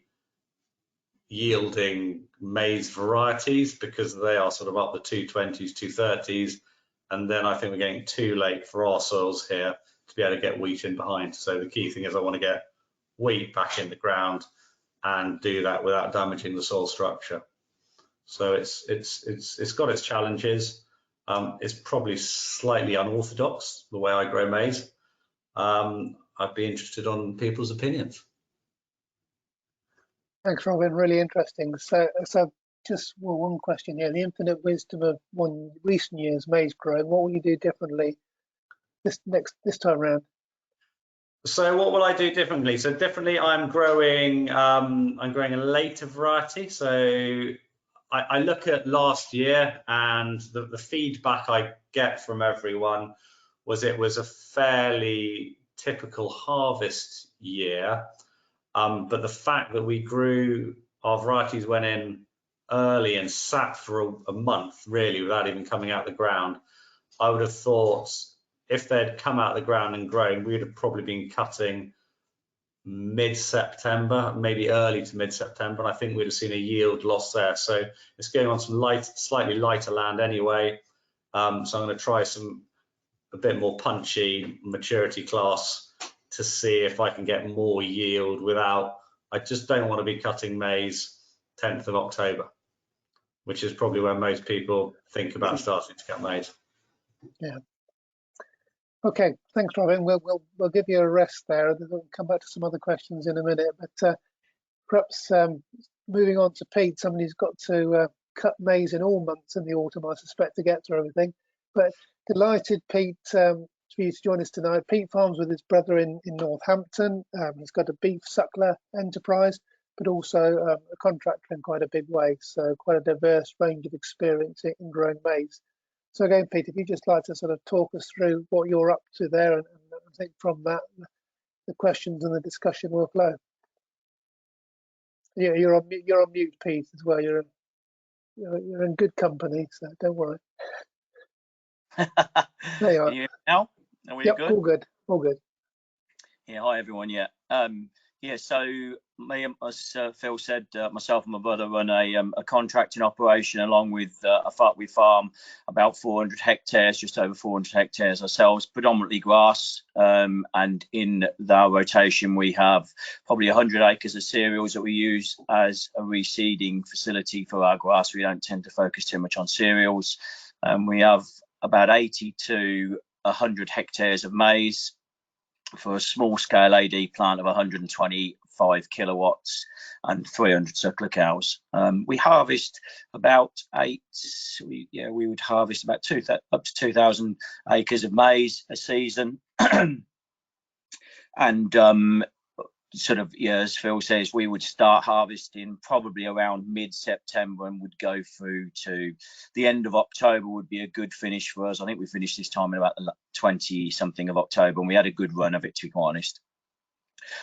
yielding maize varieties, because they are sort of up the 220s, 230s, and then I think we're getting too late for our soils here to be able to get wheat in behind. So the key thing is I want to get wheat back in the ground and do that without damaging the soil structure. So it's got its challenges. It's probably slightly unorthodox the way I grow maize. I'd be interested on people's opinions. Thanks, Robin. Really interesting. So just one question here: the infinite wisdom of recent years maize growing. What will you do differently this time around? So what will I do differently? So differently, I'm growing a later variety. So I look at last year, and the feedback I get from everyone was it was a fairly typical harvest year. But the fact that we grew, our varieties went in early and sat for a month really without even coming out the ground, I would have thought if they'd come out the ground and grown, we would have probably been cutting mid-September, maybe early to mid-September, and I think we'd have seen a yield loss there. So it's going on some slightly lighter land anyway. So I'm going to try a bit more punchy maturity class to see if I can get more yield without, I just don't want to be cutting maize 10th of October, which is probably when most people think about starting to cut maize. Yeah. Okay, thanks, Robin. We'll give you a rest there. We'll come back to some other questions in a minute, but perhaps moving on to Pete, somebody who's got to cut maize in all months in the autumn, I suspect, to get through everything. But delighted, Pete, for you to join us tonight. Pete farms with his brother in Northampton. He's got a beef suckler enterprise, but also a contractor in quite a big way. So quite a diverse range of experience in growing maize. So again, Pete, if you'd just like to sort of talk us through what you're up to there, and I think from that, the questions and the discussion will flow. Yeah, you're on mute, Pete, as well. You're in good company, so don't worry. There you are. Can you hear me now? Are we good? All good. Yeah, hi everyone. Yeah, yeah. So me, as Phil said, myself and my brother run a contracting operation along with we farm about 400 hectares, just over 400 hectares ourselves, predominantly grass. And in our rotation, we have probably 100 acres of cereals that we use as a reseeding facility for our grass. We don't tend to focus too much on cereals. We have about 80 to 100 hectares of maize for a small scale AD plant of 125 kilowatts and 300 suckler cows. We harvest about we would harvest about up to 2,000 acres of maize a season. And sort of, yeah, as Phil says, we would start harvesting probably around mid-September and would go through to the end of October would be a good finish for us. I think we finished this time in about the 20-something of October, and we had a good run of it, to be quite honest.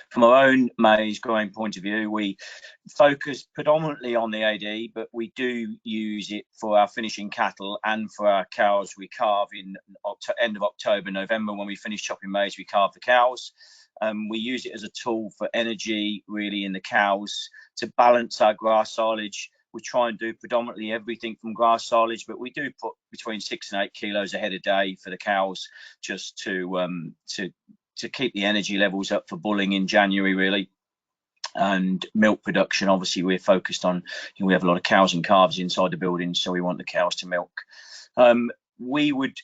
From our own maize growing point of view, we focus predominantly on the AD, but we do use it for our finishing cattle and for our cows. We carve in end of October, November. When we finish chopping maize, we carve the cows. We use it as a tool for energy, really, in the cows to balance our grass silage. We try and do predominantly everything from grass silage, but we do put between 6 and 8 kilos a head a day for the cows, just to keep the energy levels up for bulling in January, really. And milk production, obviously, we're focused on, we have a lot of cows and calves inside the building, so we want the cows to milk. We would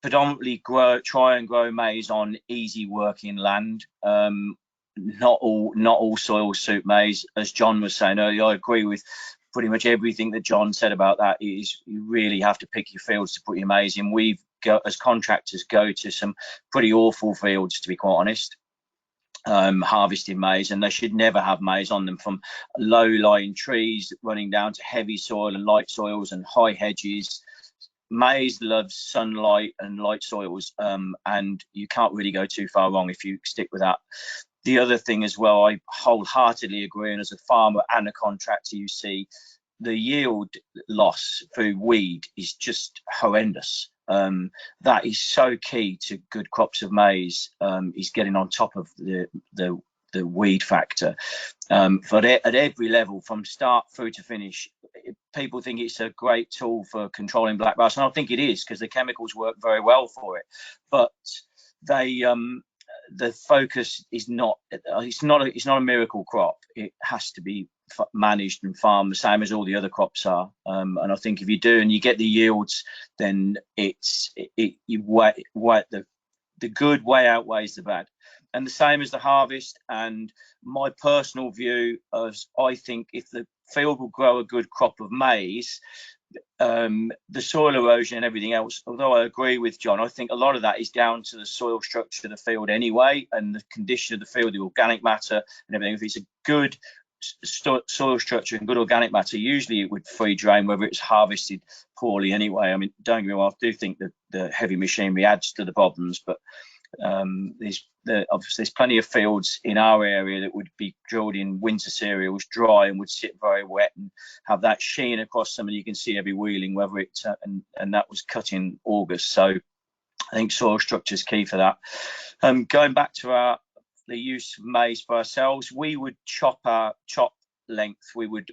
predominantly try and grow maize on easy working land. Not all soils suit maize, as John was saying earlier. I agree with pretty much everything that John said about that. Is you really have to pick your fields to put your maize in. We've got, as contractors, go to some pretty awful fields, to be quite honest, harvesting maize, and they should never have maize on them, from low-lying trees running down to heavy soil and light soils and high hedges. Maize loves sunlight and light soils, and you can't really go too far wrong if you stick with that. The other thing as well, I wholeheartedly agree, and as a farmer and a contractor, you see the yield loss through weed is just horrendous. That is so key to good crops of maize, is getting on top of the weed factor. At every level, from start through to finish, people think it's a great tool for controlling black rust, and I think it is, because the chemicals work very well for it. But the focus is not. It's not a miracle crop. It has to be managed and farmed the same as all the other crops are. And I think if you do and you get the yields, then the good way outweighs the bad. And the same as the harvest. And my personal view is, I think if the field will grow a good crop of maize, the soil erosion and everything else, although I agree with John, I think a lot of that is down to the soil structure of the field anyway, and the condition of the field, the organic matter and everything. If it's a good soil structure and good organic matter, usually it would free drain, whether it's harvested poorly anyway. I mean, don't get me wrong, I do think that the heavy machinery adds to the problems, but obviously there's plenty of fields in our area that would be drilled in winter cereals, dry, and would sit very wet and have that sheen across them, and you can see every wheeling, whether it's and that was cut in August. So I think soil structure is key for that. Going back to the use of maize for ourselves, we would chop length. We would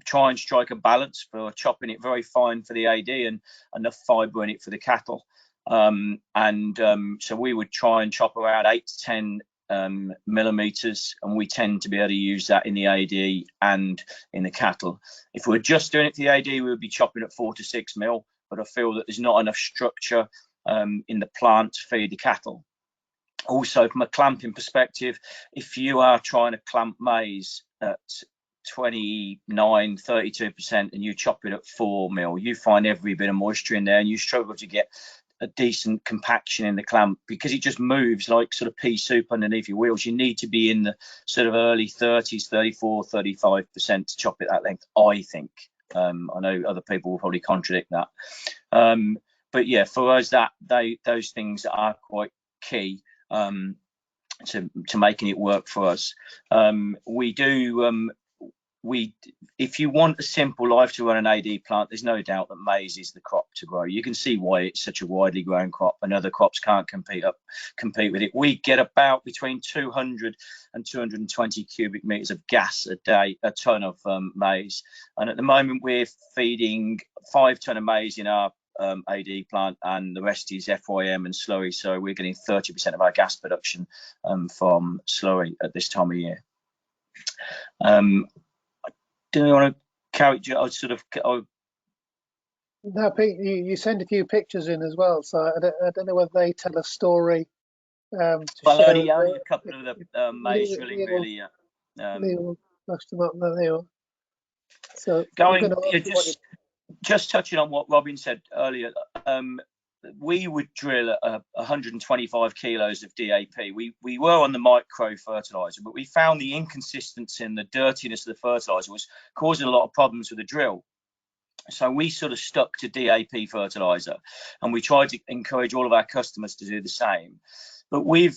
try and strike a balance for chopping it very fine for the AD and enough fibre in it for the cattle. So we would try and chop around 8 to 10 millimeters, and we tend to be able to use that in the AD and in the cattle. If we're just doing it for the AD, we would be chopping at 4 to 6 mil, but I feel that there's not enough structure in the plant to feed the cattle. Also, from a clamping perspective, if you are trying to clamp maize at 29-32% and you chop it at 4 mil, you find every bit of moisture in there, and you struggle to get a decent compaction in the clamp, because it just moves like sort of pea soup underneath your wheels. You need to be in the sort of early 30s, 34-35% to chop it that length, I think. I know other people will probably contradict that, but yeah, for us, those things are quite key to making it work for us. If you want a simple life to run an AD plant, there's no doubt that maize is the crop to grow. You can see why it's such a widely grown crop, and other crops can't compete with it. We get about between 200 and 220 cubic meters of gas a day, a ton of maize. And at the moment, we're feeding 5 ton of maize in our AD plant, and the rest is FYM and slurry. So we're getting 30% of our gas production from slurry at this time of year. Do you want to carry? No, Pete, you send a few pictures in as well, so I don't know whether they tell a story. Well, only a couple of the maize really. Leo flashed them up. No, they are. So just touching on what Robin said earlier. we would drill 125 kilos of DAP. We were on the micro fertilizer, but we found the inconsistency and the dirtiness of the fertilizer was causing a lot of problems with the drill. So we sort of stuck to DAP fertilizer, and we tried to encourage all of our customers to do the same. But when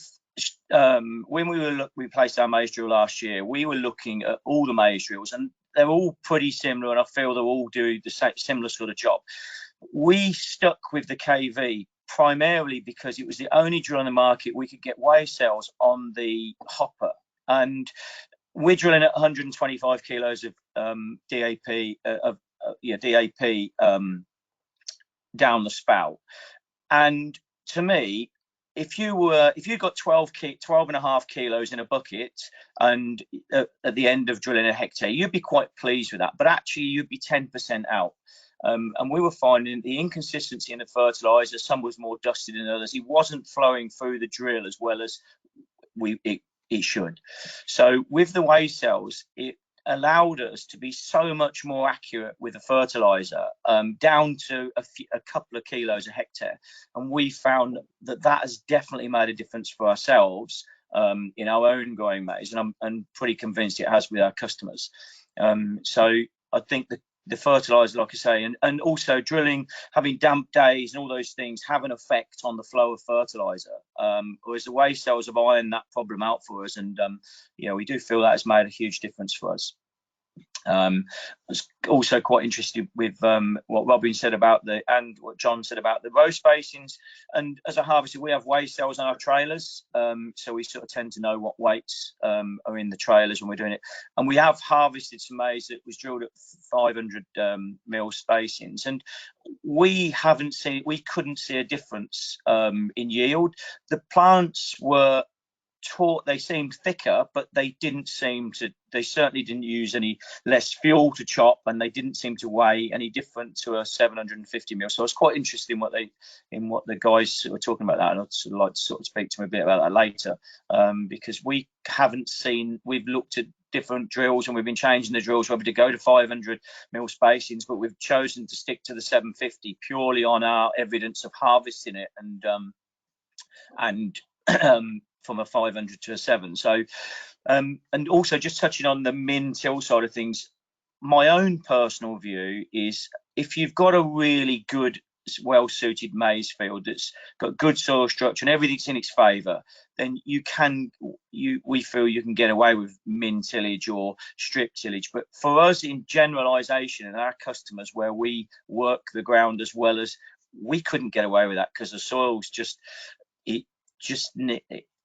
we placed our maize drill last year, we were looking at all the maize drills, and they're all pretty similar, and I feel they're all doing the same, similar sort of job. We stuck with the KV primarily because it was the only drill on the market we could get weigh cells on the hopper, and we're drilling at 125 kilos of DAP down the spout. And to me, if you got 12.5 kilos in a bucket and at the end of drilling a hectare, you'd be quite pleased with that, but actually you'd be 10% out. And we were finding the inconsistency in the fertilizer. Some was more dusty than others. It wasn't flowing through the drill as well as it should. So with the weigh cells, it allowed us to be so much more accurate with the fertilizer, down to a couple of kilos a hectare. And we found that has definitely made a difference for ourselves in our own growing maize, and I'm pretty convinced it has with our customers. So I think the fertilizer, like I say, and also drilling, having damp days and all those things have an effect on the flow of fertilizer, whereas the weigh cells have ironed that problem out for us, and we do feel that has made a huge difference for us. I was also quite interested with what Robin said about and what John said about the row spacings. And as a harvester, we have weigh cells on our trailers, so we sort of tend to know what weights are in the trailers when we're doing it. And we have harvested some maize that was drilled at 500 mil spacings, and we couldn't see a difference in yield. The plants were they seemed thicker, but they certainly didn't use any less fuel to chop, and they didn't seem to weigh any different to a 750 mil. So I was quite interested in what the guys were talking about that, and I'd sort of like to sort of speak to them a bit about that later, because we've looked at different drills and we've been changing the drills whether to go to 500 mil spacings, but we've chosen to stick to the 750 purely on our evidence of harvesting it and from a 500 to a 7. So and also just touching on the min till side of things, my own personal view is if you've got a really good, well suited maize field that's got good soil structure and everything's in its favor, then we feel you can get away with min tillage or strip tillage. But for us, in generalization, and our customers where we work the ground as well, as we couldn't get away with that because the soil's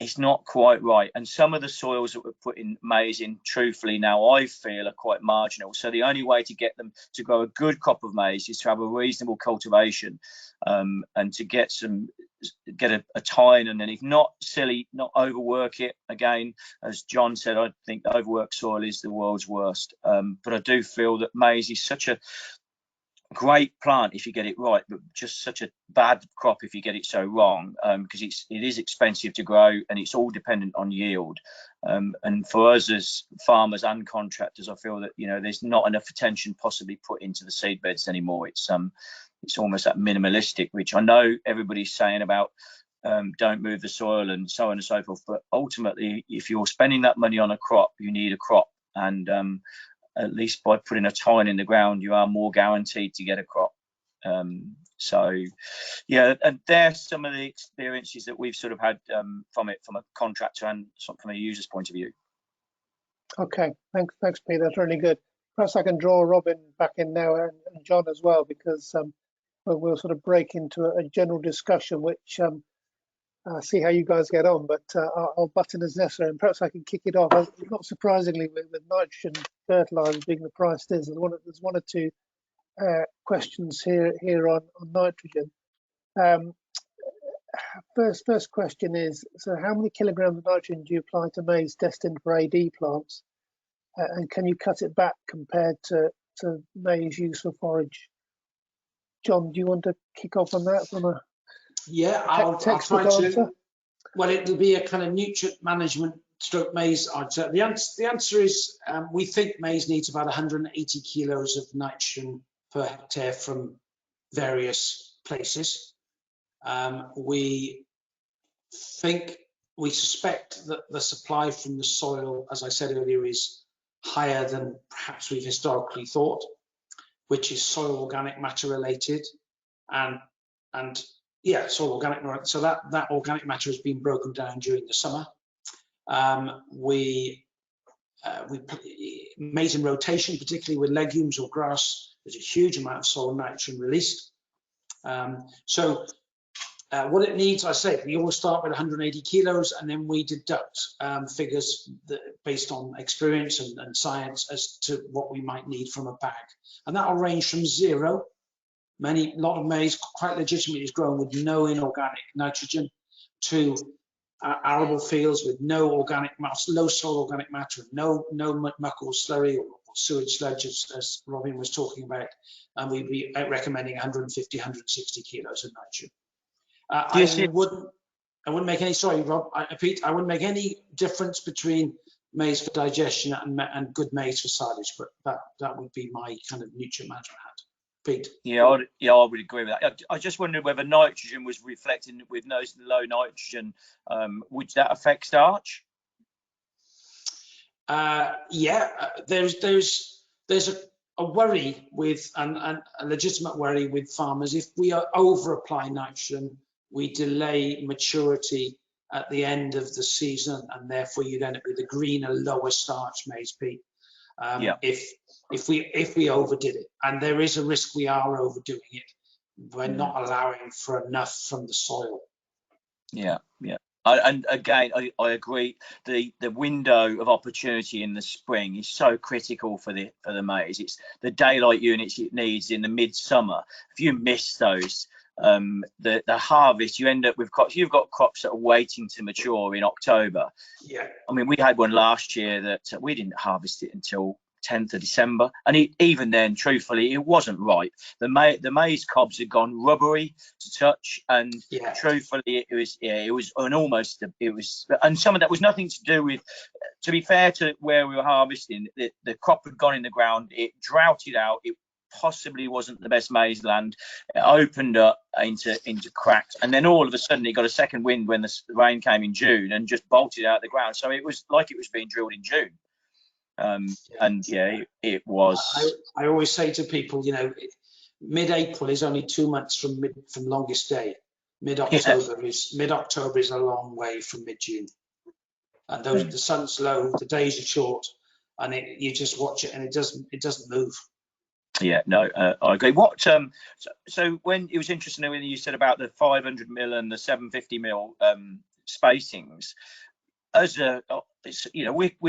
it's not quite right. And some of the soils that we're putting maize in, truthfully, now I feel are quite marginal. So the only way to get them to grow a good crop of maize is to have a reasonable cultivation, and to get a tine, and then if not overwork it. Again, as John said, I think the overworked soil is the world's worst. But I do feel that maize is such a great plant if you get it right, but just such a bad crop if you get it so wrong, because it is expensive to grow and it's all dependent on yield. And for us as farmers and contractors, I feel that there's not enough attention possibly put into the seed beds anymore. It's almost that minimalistic, which I know everybody's saying about don't move the soil and so on and so forth, but ultimately if you're spending that money on a crop, you need a crop, and at least by putting a tine in the ground, you are more guaranteed to get a crop. So yeah, and there's some of the experiences that we've sort of had from a contractor and from a user's point of view. Okay, thanks Pete, that's really good. Perhaps I can draw Robin back in now, and John as well, because we'll sort of break into a general discussion, which see how you guys get on, but I'll butt in as necessary, and perhaps I can kick it off. Not surprisingly, with nitrogen fertilizers being the price it is, there's one or two questions here on nitrogen. First question is, so how many kilograms of nitrogen do you apply to maize destined for AD plants, and can you cut it back compared to maize use for forage? John, do you want to kick off on that from a I'll try to answer? Well, it'll be a kind of nutrient management stroke maize answer. The answer is we think maize needs about 180 kilos of nitrogen per hectare from various places. We suspect that the supply from the soil, as I said earlier, is higher than perhaps we've historically thought, which is soil organic matter related, and soil organic. So that organic matter has been broken down during the summer. Maize in rotation, particularly with legumes or grass, there's a huge amount of soil nitrogen released. What it needs, I say, we always start with 180 kilos, and then we deduct figures based on experience and science as to what we might need from a bag. And that'll range from 0, a lot of maize quite legitimately is grown with no inorganic nitrogen, to arable fields with no organic matter, low soil organic matter, no muck or slurry or sewage sludge, as Robin was talking about, and we'd be recommending 150, 160 kilos of nitrogen. I wouldn't make any, sorry, Rob, Pete, I wouldn't make any difference between maize for digestion and good maize for silage, but that would be my kind of nutrient management hat. Pete? Yeah, I would agree with that. I just wondered whether nitrogen was reflecting with no low nitrogen. Would that affect starch? There's a worry with, and a legitimate worry with farmers. If we over apply nitrogen, we delay maturity at the end of the season, and therefore you'd end up with a greener, lower starch maize, Pete. If we overdid it, and there is a risk we are overdoing it, we're not allowing for enough from the soil. And again, I agree. The window of opportunity in the spring is so critical for the maize. It's the daylight units it needs in the midsummer. If you miss those, the harvest, you end up with crops. You've got crops that are waiting to mature in October. Yeah. I mean, we had one last year that we didn't harvest it until 10th of December, and even then, truthfully, it wasn't ripe. The maize cobs had gone rubbery to touch, and truthfully, it was and some of that was nothing to do with. To be fair to where we were harvesting, the crop had gone in the ground, it droughted out, it possibly wasn't the best maize land. It opened up into cracks, and then all of a sudden it got a second wind when the rain came in June and just bolted out of the ground. So it was like it was being drilled in June. It was. I always say to people, mid-April is only 2 months from longest day. Mid-October is a long way from mid-June, and the sun's low, the days are short, and you just watch it and it doesn't move. Yeah, no, I agree. What so when it was interesting when you said about the 500 mil and the 750 mil spacings. We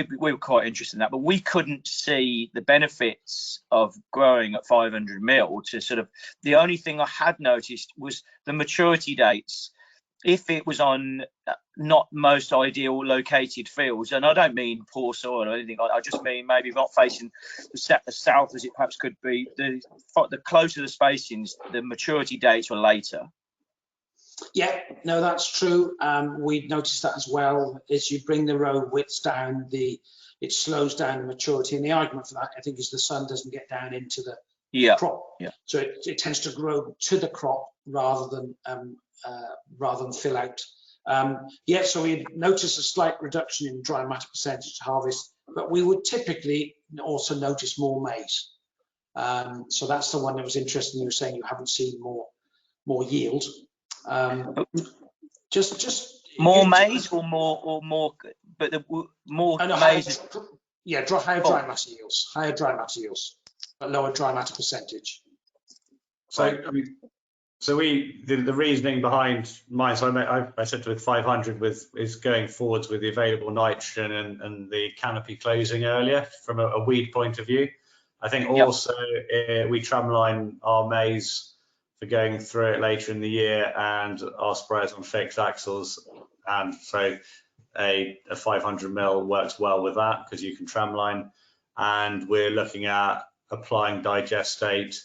were quite interested in that, but we couldn't see the benefits of growing at 500 mil to sort of. The only thing I had noticed was the maturity dates. If it was on not most ideal located fields, and I don't mean poor soil or anything, I just mean maybe not facing the south as it perhaps could be, the closer the spacings, the maturity dates were later. Yeah, no, that's true. We've noticed that as well. As you bring the row widths down, it slows down the maturity. And the argument for that, I think, is the sun doesn't get down into the crop. Yeah. So it tends to grow to the crop rather than fill out. So we notice a slight reduction in dry matter percentage to harvest, but we would typically also notice more maize. So that's the one that was interesting. You were saying you haven't seen more yield. Just more maize or more, but more maize. Higher dry matter yields, but lower dry matter percentage. So the reasoning behind mine. So I said with 500 is going forwards with the available nitrogen and the canopy closing earlier from a weed point of view. I think also we tramline our maize for going through it later in the year, and our sprayers on fixed axles, and so a 500 mil works well with that because you can tramline, and we're looking at applying digestate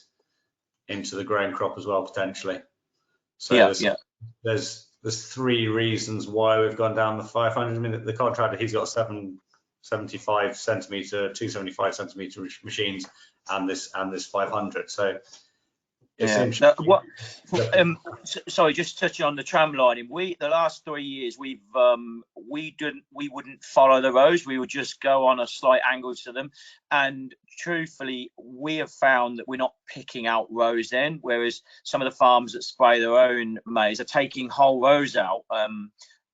into the growing crop as well potentially. So there's 3 reasons why we've gone down the 500. I mean, the contractor, he's got 75 centimeter, 275 centimeter machines, and this 500. So Sorry, just touching on the tram lining. The last 3 years we wouldn't follow the rows. We would just go on a slight angle to them, and truthfully, we have found that we're not picking out rows then. Whereas some of the farms that spray their own maize are taking whole rows out.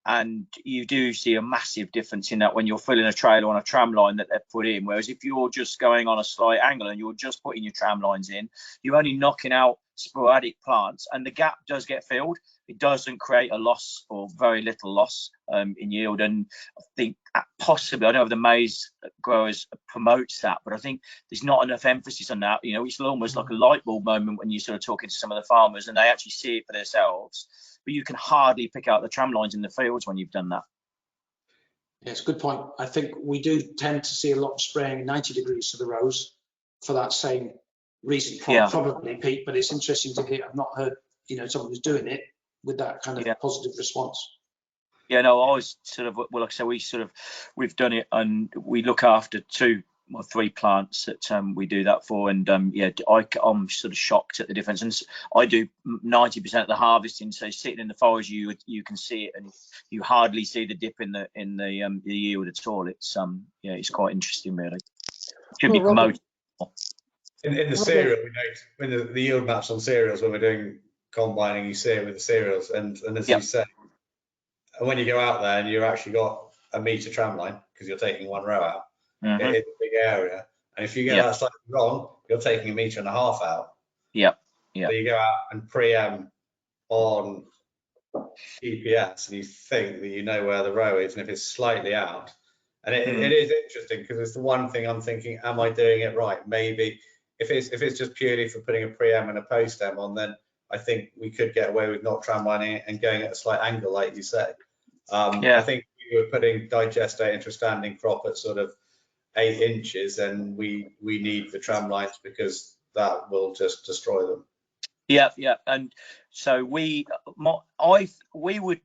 And you do see a massive difference in that when you're filling a trailer on a tram line that they've put in. Whereas if you're just going on a slight angle and you're just putting your tram lines in, you're only knocking out sporadic plants, and the gap does get filled. It doesn't create a loss or very little loss in yield. And I think possibly, I don't know if the Maize Growers promotes that, but I think there's not enough emphasis on that. You know, it's almost like a light bulb moment when you're sort of talking to some of the farmers and they actually see it for themselves. But you can hardly pick out the tram lines in the fields when you've done that. Yeah, it's a good point. I think we do tend to see a lot of spraying 90 degrees to the rows for that same reason, probably, Pete, but it's interesting to hear. I've not heard, you know, someone who's doing it with that kind of positive response. Yeah, no, I was sort of, well, like I said, we've done it, and we look after 2 or 3 plants that we do that for, and I'm sort of shocked at the difference. And I do 90% of the harvesting, so sitting in the forest, you can see it, and you hardly see the dip in the yield at all. It's it's quite interesting, really. Should be promoted. In the cereal, we know when the yield maps on cereals, when we're doing combining, you see it with the cereals, and as you say, and when you go out there and you've actually got a metre tram line because you're taking 1 row out. It's a big area, and if you get that slightly wrong, you're taking 1.5 metres out. So you go out and preempt on GPS, and you think that you know where the row is, and if it's slightly out, and it is interesting because it's the one thing I'm thinking, am I doing it right? Maybe if it's just purely for putting a preem and a post-em on, then I think we could get away with not tram lining it and going at a slight angle, like you say. I think we were putting digestate into a standing crop at sort of 8 inches, and we need the tram lines because that will just destroy them. And so we would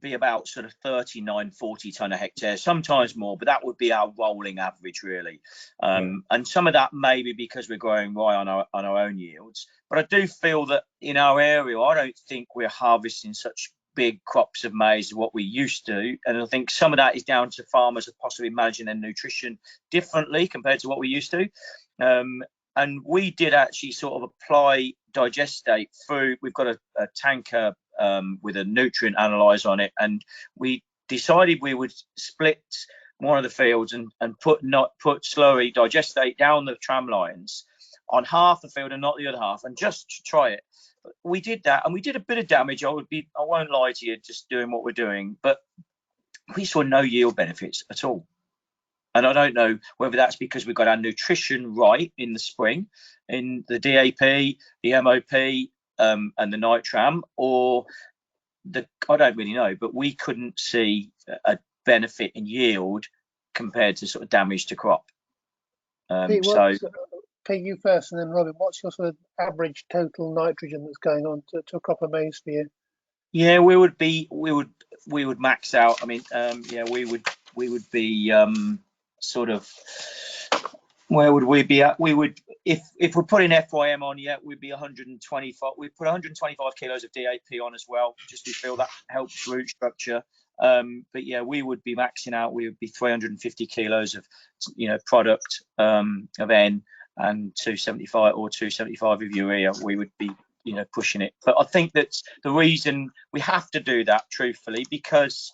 be about sort of 39-40 tonne a hectare, sometimes more, but that would be our rolling average, really. And some of that may be because we're growing rye on our own yields, but I do feel that in our area, I don't think we're harvesting such big crops of maize as what we used to, and I think some of that is down to farmers possibly managing their nutrition differently compared to what we used to. And we did actually sort of apply digestate through, we've got a tanker with a nutrient analyzer on it, and we decided we would split one of the fields and put slurry digestate down the tram lines on half the field and not the other half, and just to try it. We did that, and we did a bit of damage. I won't lie to you, just doing what we're doing, but we saw no yield benefits at all. And I don't know whether that's because we've got our nutrition right in the spring, in the DAP, the MOP, and the nitram, or I don't really know, but we couldn't see a benefit in yield compared to sort of damage to crop. Pete, you first, and then Robin, what's your sort of average total nitrogen that's going on to a crop of maize for you? Yeah, we would max out. I mean, we would be sort of, where would we be at? We would, if we're putting FYM on, we'd be 125. We put 125 kilos of DAP on as well, just we feel that helps root structure. But yeah, we would be maxing out. We would be 350 kilos of, product of N, and 275 or 275 of urea. We would be, pushing it. But I think that's the reason we have to do that, truthfully, because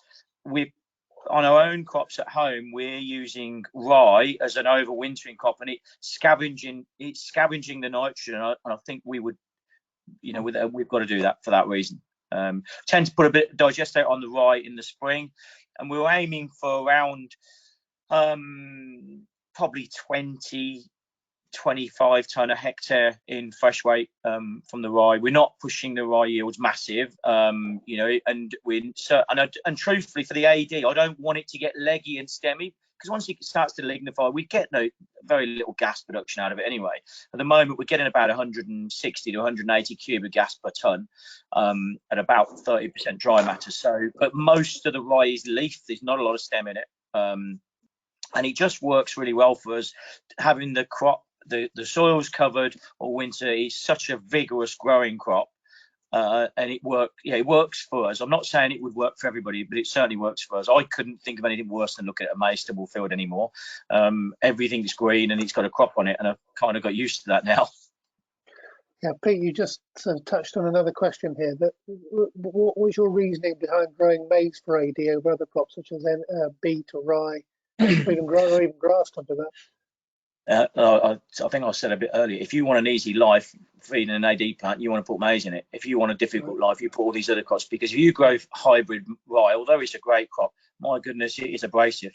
on our own crops at home, we're using rye as an overwintering crop, and it's scavenging the nitrogen. And I think we would, we've got to do that for that reason. Tend to put a bit of digestate on the rye in the spring, and we're aiming for around probably 20-25 tonne a hectare in fresh weight from the rye. We're not pushing the rye yields massive, and truthfully for the AD, I don't want it to get leggy and stemmy, because once it starts to lignify, we get very little gas production out of it anyway. At the moment, we're getting about 160 to 180 cubic gas per tonne at about 30% dry matter. So, but most of the rye is leaf. There's not a lot of stem in it, and it just works really well for us, having the crop, the soil's covered all winter. It's such a vigorous growing crop. And it works for us. I'm not saying it would work for everybody, but it certainly works for us. I couldn't think of anything worse than looking at a maize stubble field anymore. Everything's green and it's got a crop on it, and I've kind of got used to that now. Yeah, Pete, you just sort of touched on another question here. That what was your reasoning behind growing maize for AD over other crops such as beet or rye, or even grass under that? I think I said a bit earlier, if you want an easy life feeding an AD plant, you want to put maize in it. If you want a difficult life, you put all these other crops, because if you grow hybrid rye, although it's a great crop, my goodness, it is abrasive.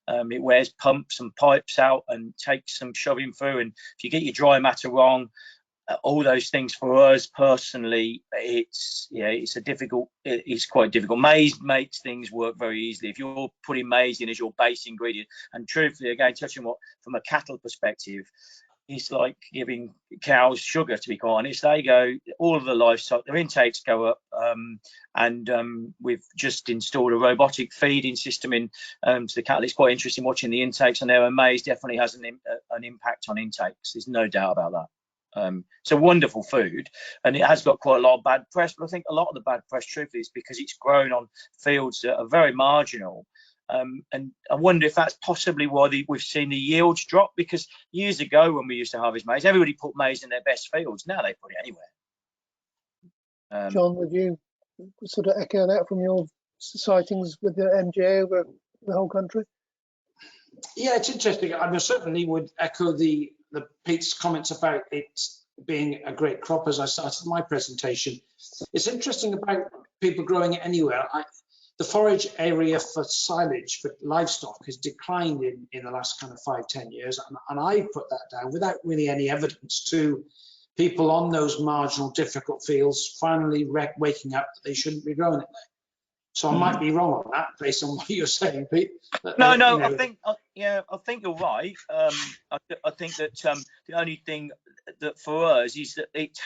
It wears pumps and pipes out and takes some shoving through, and if you get your dry matter wrong, all those things for us personally, it's quite difficult. Maize makes things work very easily. If you're putting maize in as your base ingredient, and truthfully, again, touching what from a cattle perspective, it's like giving cows sugar, to be quite honest. They go, all of the livestock, their intakes go up, and we've just installed a robotic feeding system in to the cattle. It's quite interesting watching the intakes on there, and maize definitely has an impact on intakes. There's no doubt about that. It's a wonderful food, and it has got quite a lot of bad press, but I think a lot of the bad press, truthfully, is because it's grown on fields that are very marginal. And I wonder if that's possibly why we've seen the yields drop, because years ago when we used to harvest maize, everybody put maize in their best fields. Now they put it anywhere. John, would you sort of echo that from your sightings with the MGA over the whole country? Yeah, it's interesting. I certainly would echo the Pete's comments about it being a great crop as I started my presentation. It's interesting about people growing it anywhere. The forage area for silage for livestock has declined in the last kind of 5-10 years, and I put that down without really any evidence to people on those marginal difficult fields finally waking up that they shouldn't be growing it there. So I might be wrong on that based on what you're saying, Pete. No, I think you're right. I think that the only thing that for us is that it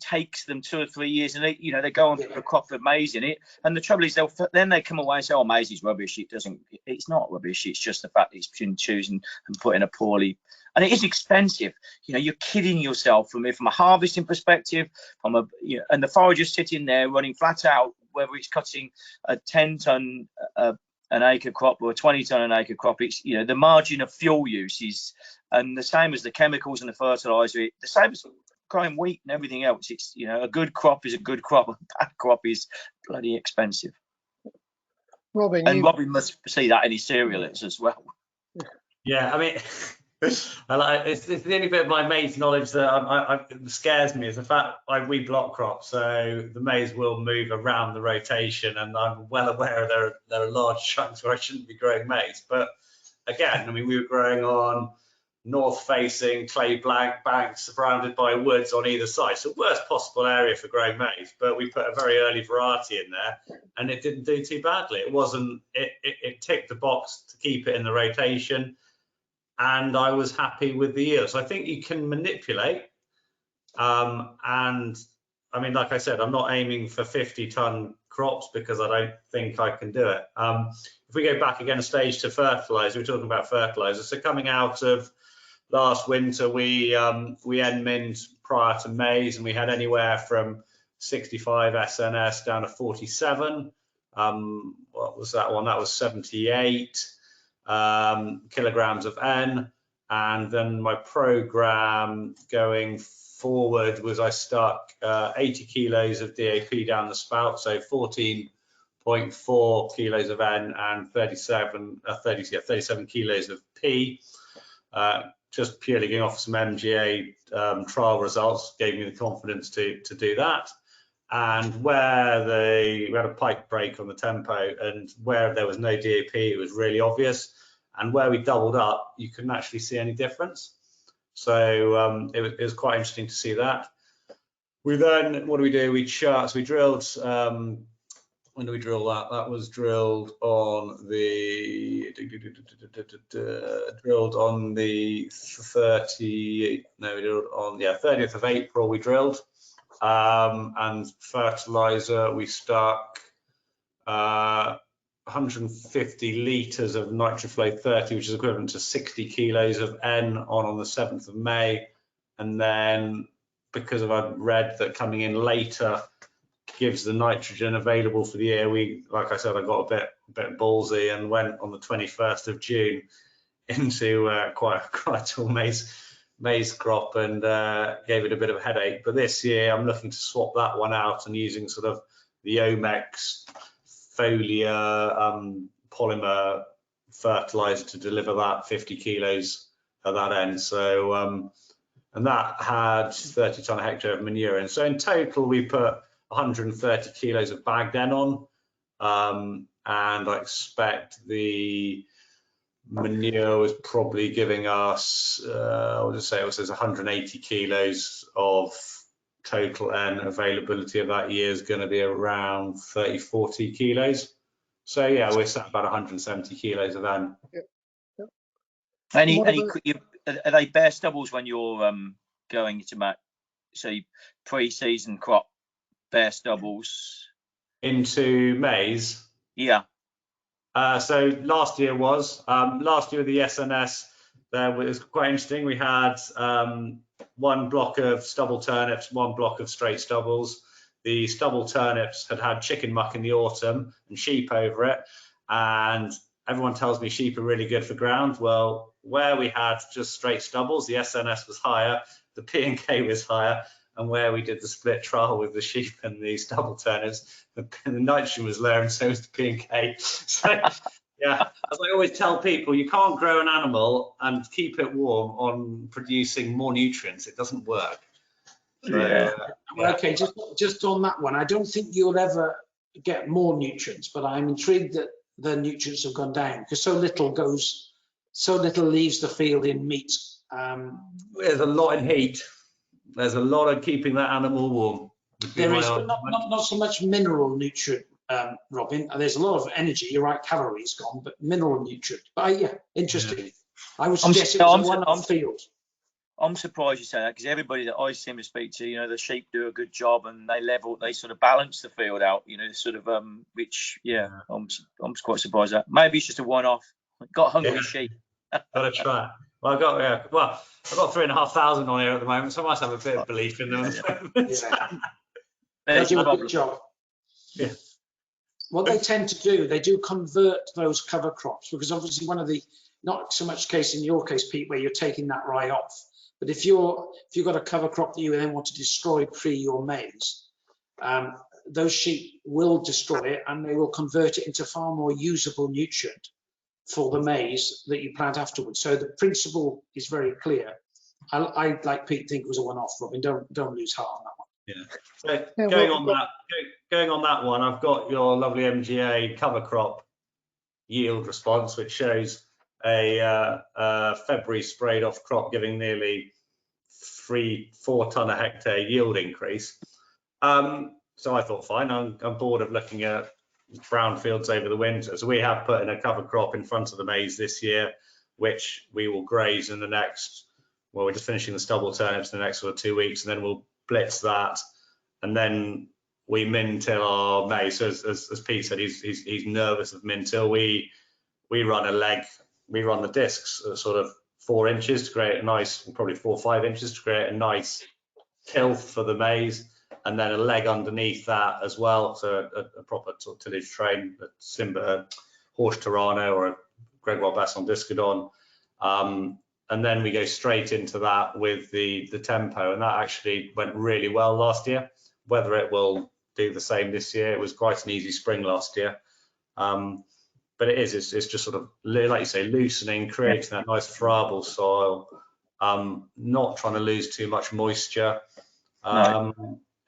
takes them 2 or 3 years, and they go on for a crop of maize in it. And the trouble is, then they come away and say, "Oh, maize is rubbish." It's not rubbish. It's just the fact that it's been chosen and put in a poorly. And it is expensive. You're kidding yourself from a harvesting perspective. And the forager's sitting there running flat out, whether it's cutting a 10-ton an acre crop or a 20-ton an acre crop. It's the margin of fuel use is, and the same as the chemicals and the fertilizer, the same as growing wheat and everything else. It's a good crop is a good crop, a bad crop is bloody expensive. Robin, and Robin must see that in his cereals as well. Yeah, I mean, it's the only bit of my maize knowledge that scares me is the fact we block crops, so the maize will move around the rotation, and I'm well aware there are large chunks where I shouldn't be growing maize. But again, I mean, we were growing on north-facing clay banks surrounded by woods on either side, so worst possible area for growing maize. But we put a very early variety in there, and it didn't do too badly. It ticked the box to keep it in the rotation. And I was happy with the yield. So I think you can manipulate. And I mean, like I said, I'm not aiming for 50-ton crops because I don't think I can do it. If we go back again a stage to fertilizer, we're talking about fertilizer. So coming out of last winter, we end-minned prior to maize, and we had anywhere from 65 SNS down to 47. What was that one? That was 78. Kilograms of N, and then my program going forward was I stuck 80 kilos of DAP down the spout, so 14.4 kilos of N and 37 kilos of P, just purely going off some MGA trial results gave me the confidence to do that. And where we had a pike break on the tempo, and where there was no DAP, it was really obvious. And where we doubled up, you couldn't actually see any difference. So it was quite interesting to see that. We then, what do we do? We chart. So we drilled. When do we drill that? That was drilled on the 30th of April. We drilled. And fertilizer, we stuck 150 litres of NitroFlow 30, which is equivalent to 60 kilos of N on the 7th of May. And then because I've read that coming in later gives the nitrogen available for the year, like I said, I got a bit ballsy and went on the 21st of June into quite a tall maize crop and gave it a bit of a headache. But this year I'm looking to swap that one out and using sort of the Omex foliar polymer fertilizer to deliver that 50 kilos at that end. So and that had 30 tonne a hectare of manure in. So in total we put 130 kilos of bagged N on, and I expect the manure was probably giving us, I'll just say it was 180 kilos of total N. Availability of that year is going to be around 30-40 kilos. So yeah, we're at about 170 kilos of N. Are they bare stubbles when you're going to make, say, pre-season crop bare stubbles into maize? Yeah. So last year with the SNS, there was quite interesting. We had one block of stubble turnips, one block of straight stubbles. The stubble turnips had chicken muck in the autumn and sheep over it, and everyone tells me sheep are really good for ground. Well, where we had just straight stubbles, the SNS was higher, the P&K was higher, and where we did the split trial with the sheep and the stubble turnips, the nitrogen was lower and so was the P&K. So yeah, as I always tell people, you can't grow an animal and keep it warm on producing more nutrients. It doesn't work. So, Okay, just on that one, I don't think you'll ever get more nutrients, but I'm intrigued that the nutrients have gone down because so little leaves the field in meat. There's a lot in heat. There's a lot of keeping that animal warm. There is, but not so much mineral nutrient, Robin. There's a lot of energy. You're right, calories gone, but mineral nutrient. But yeah, interesting. Yeah. I would suggest it was a one-off field. I'm surprised you say that because everybody that I seem to speak to, you know, the sheep do a good job and they sort of balance the field out, you know, sort of which I'm quite surprised at. Maybe it's just a one-off. Got hungry sheep. Got to try. Well, I've got 3,500 on here at the moment, so I must have a bit of belief in them. They do a good job. Yeah. What they tend to do, they do convert those cover crops because obviously one of the, not so much case in your case, Pete, where you're taking that rye off, but if you've got a cover crop that you then want to destroy pre your maize, those sheep will destroy it and they will convert it into far more usable nutrient for the maize that you plant afterwards. So the principle is very clear. I like Pete, think it was a one-off, Robin. Don't lose heart on that one. Yeah. So going on that one, I've got your lovely MGA cover crop yield response, which shows a February sprayed off crop giving nearly 3-4 tonne a hectare yield increase. So I thought, fine, I'm bored of looking at brown fields over the winter. So we have put in a cover crop in front of the maize this year, which we will graze in the next, well, we're just finishing the stubble turnips in the next sort of 2 weeks, and then we'll blitz that. And then we min-till our maize. So as Pete said, he's nervous of min-till. We run a leg, we run the discs at sort of 4 inches to create a nice, probably 4 or 5 inches to create a nice tilth for the maize, and then a leg underneath that as well, so a proper sort of tillage train, a Horse Torano or a Gregoire Basson Discodon, and then we go straight into that with the tempo, and that actually went really well last year. Whether it will do the same this year, it was quite an easy spring last year. But it's just sort of, like you say, loosening, creating that nice friable soil, not trying to lose too much moisture,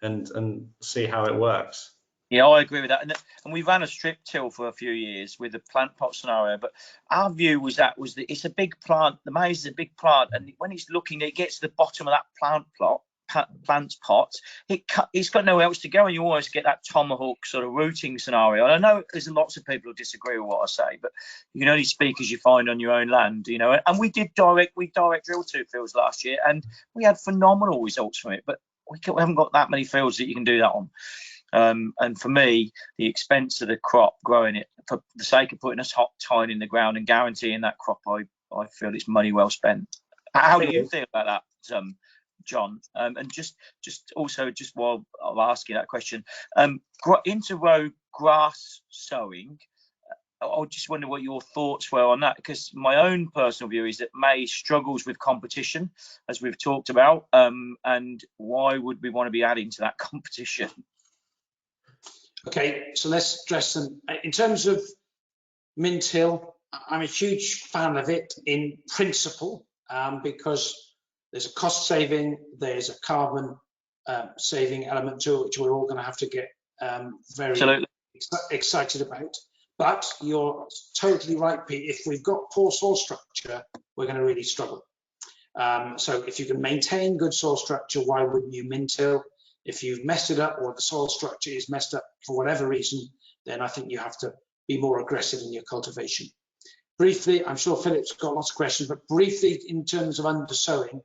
and see how it works. Yeah, I agree with that. And we ran a strip till for a few years with the plant pot scenario, but our view was that it's a big plant. The maize is a big plant, and when it's looking, it gets to the bottom of that plant pot, it's got nowhere else to go, and you always get that tomahawk sort of rooting scenario. And I know there's lots of people who disagree with what I say, but you can only speak as you find on your own land, you know. And we direct drill 2 fields last year, and we had phenomenal results from it, but we haven't got that many fields that you can do that on. And for me, the expense of the crop, growing it for the sake of putting a hot tine in the ground and guaranteeing that crop, I feel it's money well spent. How do you feel about that? John, and just while I'll ask you that question, inter-row grass sowing, I just wonder what your thoughts were on that, because my own personal view is that maize struggles with competition, as we've talked about, and why would we want to be adding to that competition? Okay, so let's address them. In terms of Mint Hill, I'm a huge fan of it in principle, because there's a cost saving, there's a carbon saving element to it, which we're all going to have to get very excited about. But you're totally right, Pete. If we've got poor soil structure, we're going to really struggle. So if you can maintain good soil structure, why wouldn't you Mint Hill? If you've messed it up, or the soil structure is messed up for whatever reason, then I think you have to be more aggressive in your cultivation. Briefly, I'm sure Philip's got lots of questions, but briefly in terms of undersowing,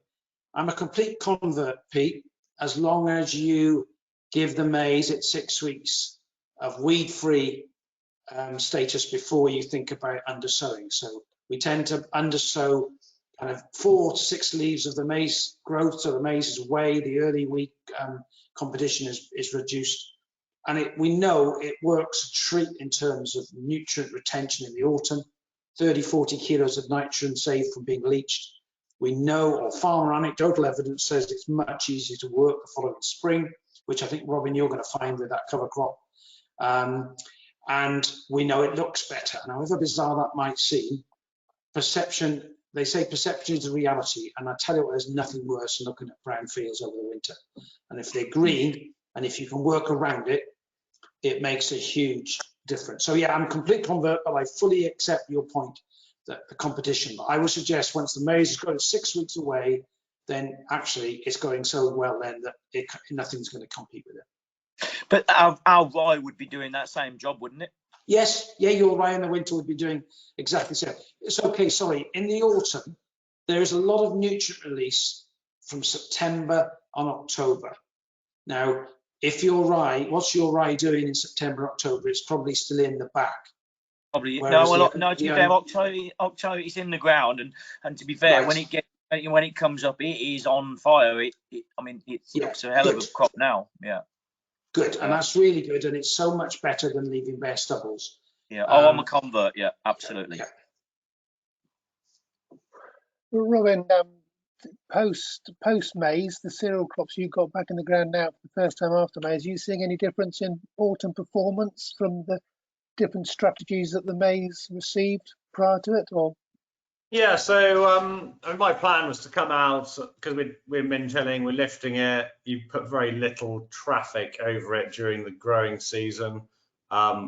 I'm a complete convert, Pete, as long as you give the maize at 6 weeks of weed-free status before you think about undersowing. So we tend to undersow kind of 4 to 6 leaves of the maize growth, so the maize is away, the early week competition is reduced, and we know it works a treat in terms of nutrient retention in the autumn. 30-40 kilos of nitrogen saved from being leached. We know, or farmer anecdotal evidence says, it's much easier to work the following spring, which I think, Robin, you're going to find with that cover crop. And we know it looks better. And however bizarre that might seem, perception, they say perception is a reality. And I tell you what, there's nothing worse than looking at brown fields over the winter. And if they're green, and if you can work around it, it makes a huge difference. So yeah, I'm a complete convert, but I fully accept your point that the competition. But I would suggest once the maize has got 6 weeks away, then actually it's going so well then that nothing's going to compete with it. But our rye would be doing that same job, wouldn't it? Yes, yeah, your rye in the winter would be doing exactly the same. It's okay, sorry, in the autumn, there is a lot of nutrient release from September on October. Now, if your rye, what's your rye doing in September, October? It's probably still in the back. Probably. To be fair, October is in the ground, and to be fair, right, when it comes up, it is on fire. It looks a hell of a crop now. Yeah. Good, and that's really good, and it's so much better than leaving bare stubbles. Yeah. I'm a convert. Yeah, absolutely. Yeah. Robin, post maize, the cereal crops you got back in the ground now for the first time after maize, are you seeing any difference in autumn performance from the different strategies that the maize received prior to it? Or yeah, so my plan was to come out, because we're mint hilling, we're lifting it, you put very little traffic over it during the growing season, but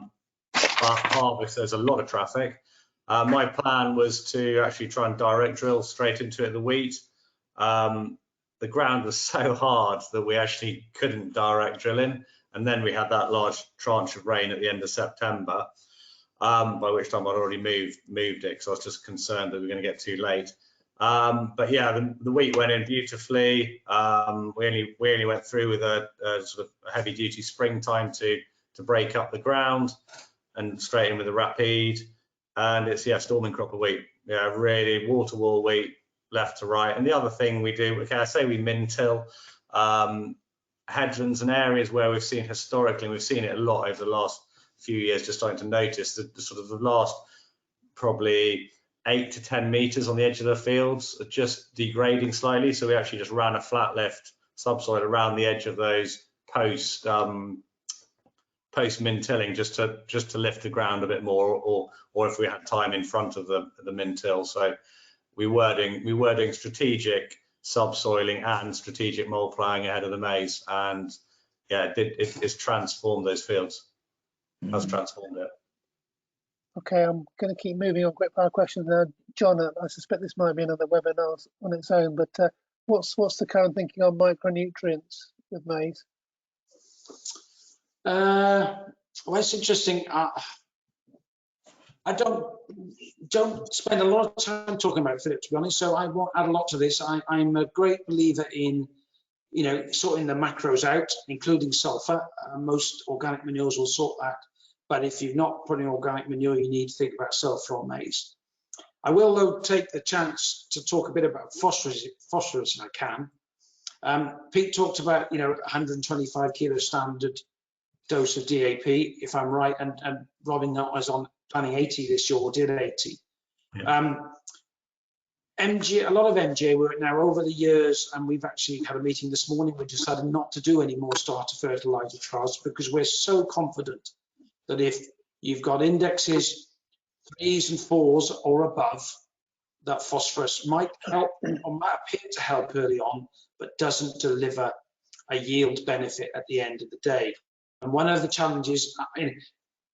harvest there's a lot of traffic. My plan was to actually try and direct drill straight into it, the wheat. The ground was so hard that we actually couldn't direct drill in, and then we had that large tranche of rain at the end of September, by which time I'd already moved it, because I was just concerned that we were going to get too late. But yeah, the wheat went in beautifully. We only went through with a sort of heavy duty springtime to break up the ground, and straight in with a rapide. And it's storming crop of wheat. Yeah, really wall-to-wall wheat, left to right. And the other thing we do, okay, I say we mint hill, headlands and areas where we've seen historically, and we've seen it a lot over the last few years, just starting to notice the sort of the last probably 8 to 10 meters on the edge of the fields are just degrading slightly. So we actually just ran a flat lift subsoil around the edge of those post mint tilling, just to lift the ground a bit more, or if we had time in front of the mint till. So we were doing strategic subsoiling and strategic mold ploughing ahead of the maize, and yeah, it's transformed those fields. Has transformed it. Okay, I'm going to keep moving on quick fire questions now. John, I suspect this might be another webinar on its own, but what's the current thinking on micronutrients with maize? Well, it's interesting. I don't spend a lot of time talking about Philip, to be honest, so I won't add a lot to this. I'm a great believer in, sorting the macros out, including sulfur. Most organic manures will sort that, but if you're not putting organic manure, you need to think about sulfur on maize. I will, though, take the chance to talk a bit about phosphorus if I can. Pete talked about, 125 kilo standard dose of DAP, if I'm right, and Robin was on planning 80 this year, or did 80. Yeah. MG, a lot of MJ work now over the years, and we've actually had a meeting this morning. We decided not to do any more starter fertilizer trials because we're so confident that if you've got indexes 3s and 4s or above, that phosphorus might help or might appear to help early on, but doesn't deliver a yield benefit at the end of the day. And one of the challenges,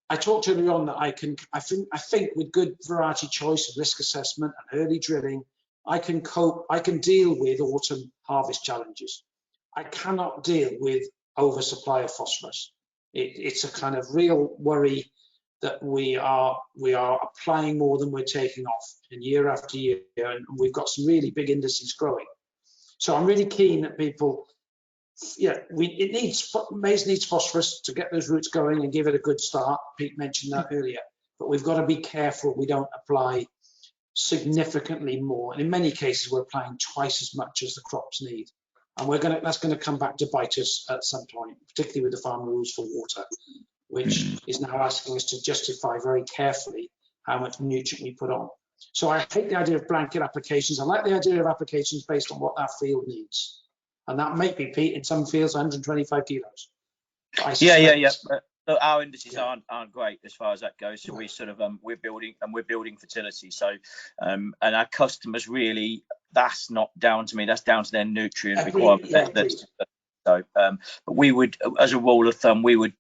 I talked earlier on that I think with good variety choice, risk assessment and early drilling, I can deal with autumn harvest challenges. I cannot deal with oversupply of phosphorus. It's a kind of real worry that we are applying more than we're taking off, and year after year, and we've got some really big indices growing. So I'm really keen that people, maize needs phosphorus to get those roots going and give it a good start. Pete mentioned that earlier, but we've got to be careful we don't apply significantly more. And in many cases, we're applying twice as much as the crops need. And that's going to come back to bite us at some point, particularly with the farm rules for water, which is now asking us to justify very carefully how much nutrient we put on. So I hate the idea of blanket applications. I like the idea of applications based on what that field needs. And that might be, Pete, in some fields, 125 kilos. Yeah. Our indices aren't great as far as that goes. So we sort of we're building fertility. So and our customers really, that's not down to me. That's down to their nutrient requirement. So, but we would, as a rule of thumb, we would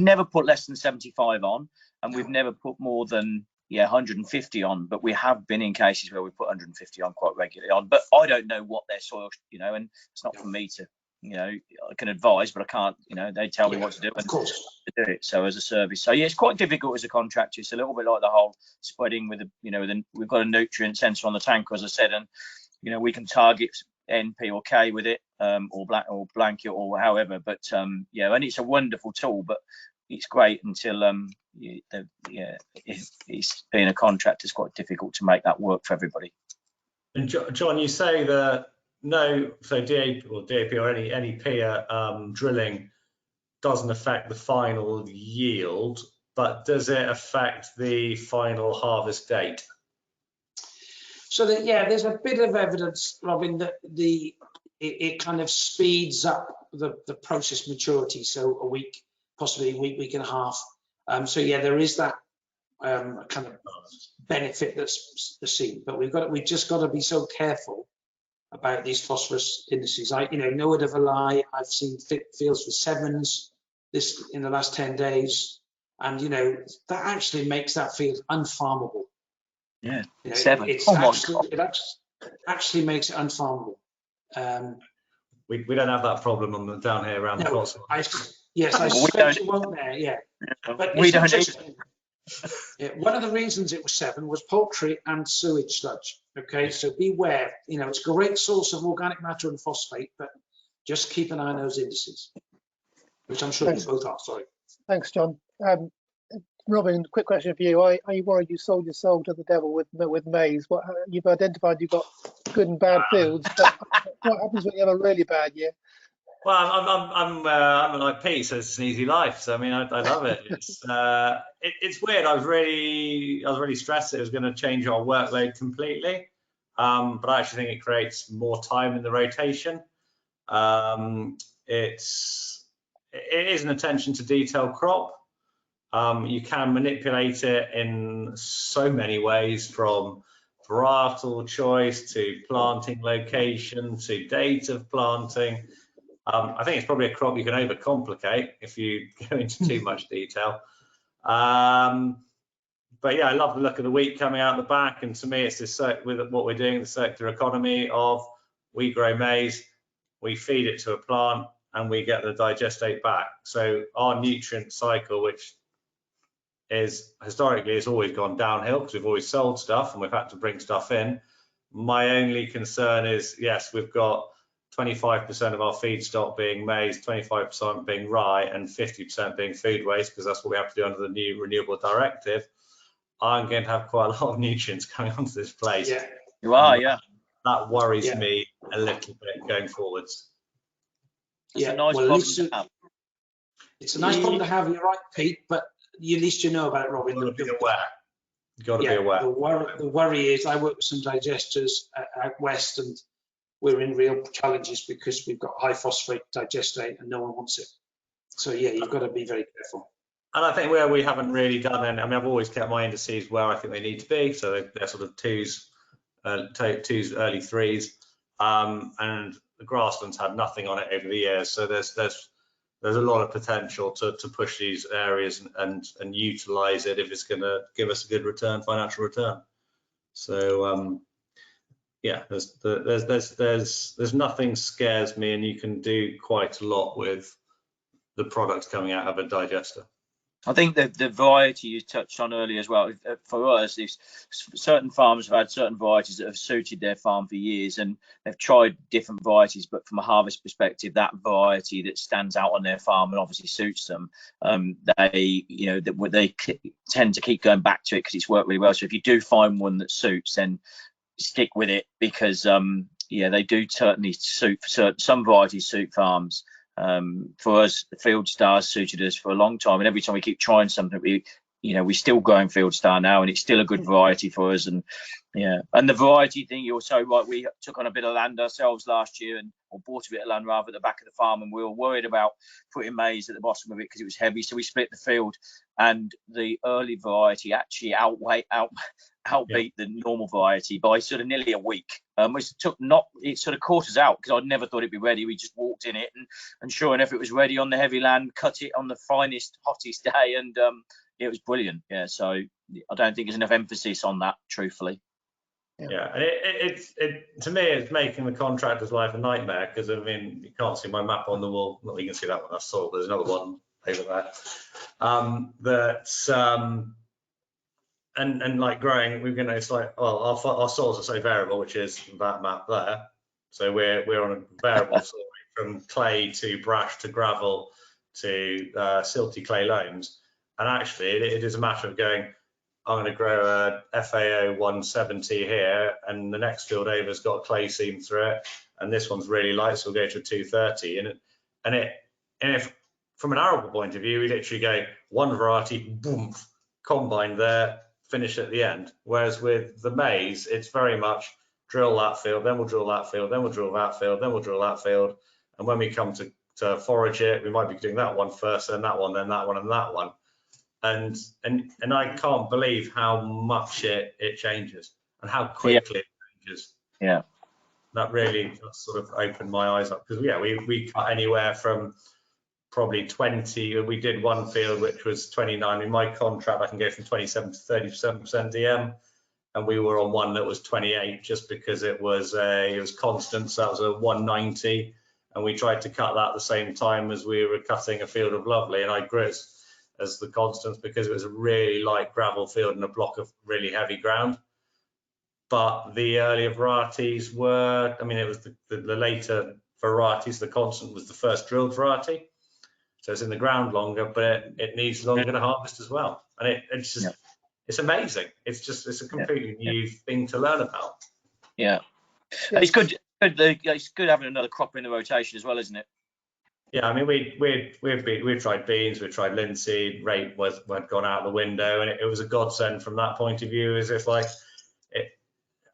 never put less than 75 on, and we've never put more than 150 on. But we have been in cases where we put 150 on quite regularly on. But I don't know what their soil, and it's not for me to, I can advise, but I can't, they tell me what to do and to do it. So as a service, so it's quite difficult as a contractor. It's a little bit like the whole spreading with we've got a nutrient sensor on the tanker, as I said, and we can target NP or K with it, or blanket or however, but and it's a wonderful tool, but it's great until it's being a contractor, it's quite difficult to make that work for everybody. And John, you say that DAP or any peer drilling doesn't affect the final yield, but does it affect the final harvest date? So there's a bit of evidence, Robin, that it kind of speeds up the process maturity. So a week, possibly a week and a half. There is that kind of benefit that's seen. But we've just got to be so careful about these phosphorus indices. No word of a lie. I've seen fields with 7s in the last 10 days, and that actually makes that field unfarmable. Yeah, 7. It actually makes it unfarmable. We don't have that problem on the down here around the Cotswolds. I suspect you won't there. Yeah, but we don't. One of the reasons it was 7 was poultry and sewage sludge. Okay, so beware. It's a great source of organic matter and phosphate, but just keep an eye on those indices, which I'm sure you both are. Sorry. Thanks, John. Robin, quick question for you. Are you worried you sold your soul to the devil with maize? You've identified you've got good and bad fields, but what happens when you have a really bad year? Well, I'm like Pete, so it's an easy life. So I mean, I love it. It's weird. I was really stressed that it was going to change our workload completely, but I actually think it creates more time in the rotation. It is an attention to detail crop. You can manipulate it in so many ways, from varietal choice to planting location to date of planting. I think it's probably a crop you can overcomplicate if you go into too much detail. But I love the look of the wheat coming out the back, and to me it's this with what we're doing, the circular economy of we grow maize, we feed it to a plant, and we get the digestate back. So our nutrient cycle, which is historically has always gone downhill because we've always sold stuff and we've had to bring stuff in. My only concern is, yes, we've got 25% of our feedstock being maize, 25% being rye, and 50% being food waste, because that's what we have to do under the new renewable directive. I'm going to have quite a lot of nutrients coming onto this place. Yeah, you are, yeah. that worries Yeah. me a little bit going forwards. It's Yeah, a nice well, at problem least to have. it's a nice problem to have. You're right, Pete, but at least you know about it, Robin. You've got to be aware. You've got to be aware. The worry is, I work with some digesters out west, and we're in real challenges because we've got high phosphate digestate and no one wants it. So yeah, you've got to be very careful. And I think where we haven't really done any, I mean, I've always kept my indices where I think they need to be. So they're sort of twos, early threes. And the grasslands had nothing on it over the years. So there's a lot of potential to push these areas and utilize it if it's going to give us a good return, financial return. So yeah, there's nothing scares me, and you can do quite a lot with the products coming out of a digester. I think the variety you touched on earlier as well, for us, is certain farmers have had certain varieties that have suited their farm for years, and they've tried different varieties, but from a harvest perspective, that variety that stands out on their farm and obviously suits them, they tend to keep going back to it because it's worked really well. So if you do find one that suits, then stick with it, because they do certainly suit for some varieties suit farms. For us, the Field Star suited us for a long time, and every time we keep trying something, we still growing Field Star now, and it's still a good variety for us. And and the variety thing, you're so right. We took on a bit of land ourselves last year, or bought a bit of land rather at the back of the farm, and we were worried about putting maize at the bottom of it because it was heavy. So we split the field, and the early variety actually outbeat the normal variety by sort of nearly a week. It sort of caught us out because I'd never thought it'd be ready. We just walked in it, and sure enough, it was ready on the heavy land, cut it on the finest, hottest day, and it was brilliant. Yeah, so I don't think there's enough emphasis on that, truthfully. Yeah, and it to me, it's making the contractor's life a nightmare, because I mean, you can't see my map on the wall. Well, you can see that one I saw. There's another one over there. And like growing, we're gonna, it's like, well, our soils are so variable, which is that map there. So we're on a variable soil from clay to brash to gravel to silty clay loams, and actually it is a matter of going, I'm going to grow a FAO 170 here, and the next field over's got a clay seam through it, and this one's really light, so we'll go to a 230. And if from an arable point of view, we literally go one variety, boom, combine there, finish at the end. Whereas with the maize, it's very much drill that field, then we'll drill that field, then we'll drill that field, then we'll drill that field, and when we come to forage it, we might be doing that one first, then that one, then that one, and that one. And I can't believe how much it changes and how quickly it changes. Yeah, that really sort of opened my eyes up, because we cut anywhere from probably 20. We did one field which was 29. In my contract, I can go from 27 to 37% DM, and we were on one that was 28 just because it was constant. So that was a 190, and we tried to cut that at the same time as we were cutting a field of lovely, and I grew it as the constants because it was a really light gravel field and a block of really heavy ground. But the earlier varieties were, I mean, it was the later varieties, the constant was the first drilled variety. So it's in the ground longer, but it needs longer to harvest as well. And it's just, it's amazing. It's a completely new thing to learn about. Yeah. It's good. It's good having another crop in the rotation as well, isn't it? Yeah, I mean, we've tried beans, we've tried linseed, rape had gone out the window, and it was a godsend from that point of view. As if like,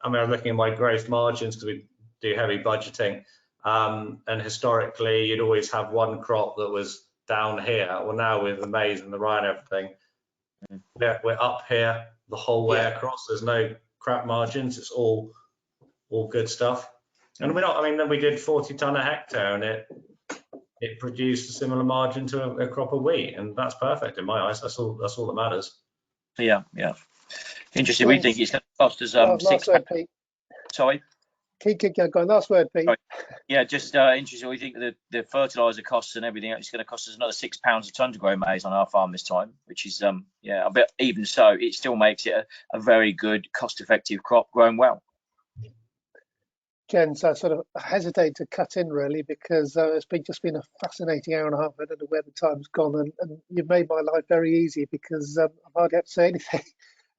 I mean, I'm looking at my growth margins because we do heavy budgeting, and historically you'd always have one crop that was down here. Well, now with the maize and the rye and everything, we're up here the whole way across. There's no crap margins. It's all good stuff. And we're not. I mean, then we did 40 tonne a hectare, and it produced a similar margin to a crop of wheat, and that's perfect in my eyes. That's all that matters. Yeah. Interesting. We think it's going to cost us last word, Pete. Sorry. Keep going. Last word, Pete. Sorry. Yeah, just interesting. We think that the fertiliser costs and everything else is going to cost us another £6 a tonne to grow maize on our farm this time, which is a bit. Even so, it still makes it a very good, cost-effective crop growing well. Jens, I sort of hesitate to cut in really because it's just been a fascinating hour and a half. I don't know where the time's gone, and you've made my life very easy because I've hardly had to say anything.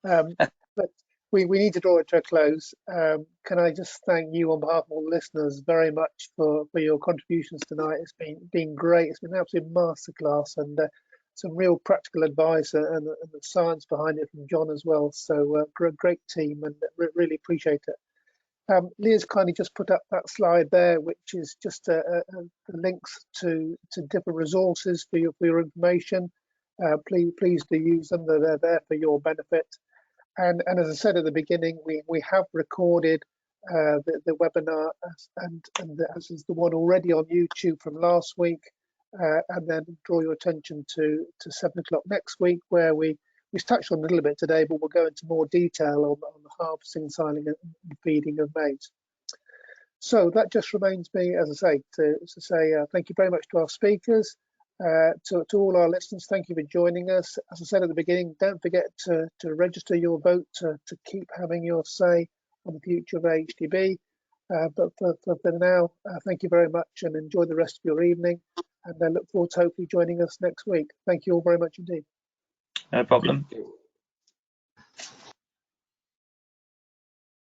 But we need to draw it to a close. Can I just thank you on behalf of all the listeners very much for your contributions tonight. It's been great. It's been an absolute masterclass, and some real practical advice and the science behind it from John as well. So great team, and really appreciate it. Leah's kindly just put up that slide there, which is just the links to different resources for your information. Please do use them. They're there for your benefit. And as I said at the beginning, we have recorded the webinar, and as is the one already on YouTube from last week, and then draw your attention to 7 o'clock next week, where we touched on a little bit today, but we'll go into more detail on the harvesting, siling, and feeding of maize. So that just remains me, as I say, to say thank you very much to our speakers, to all our listeners. Thank you for joining us. As I said at the beginning, don't forget to register your vote to keep having your say on the future of AHDB. But for now, thank you very much, and enjoy the rest of your evening. And I look forward to hopefully joining us next week. Thank you all very much indeed. No problem. Thank you.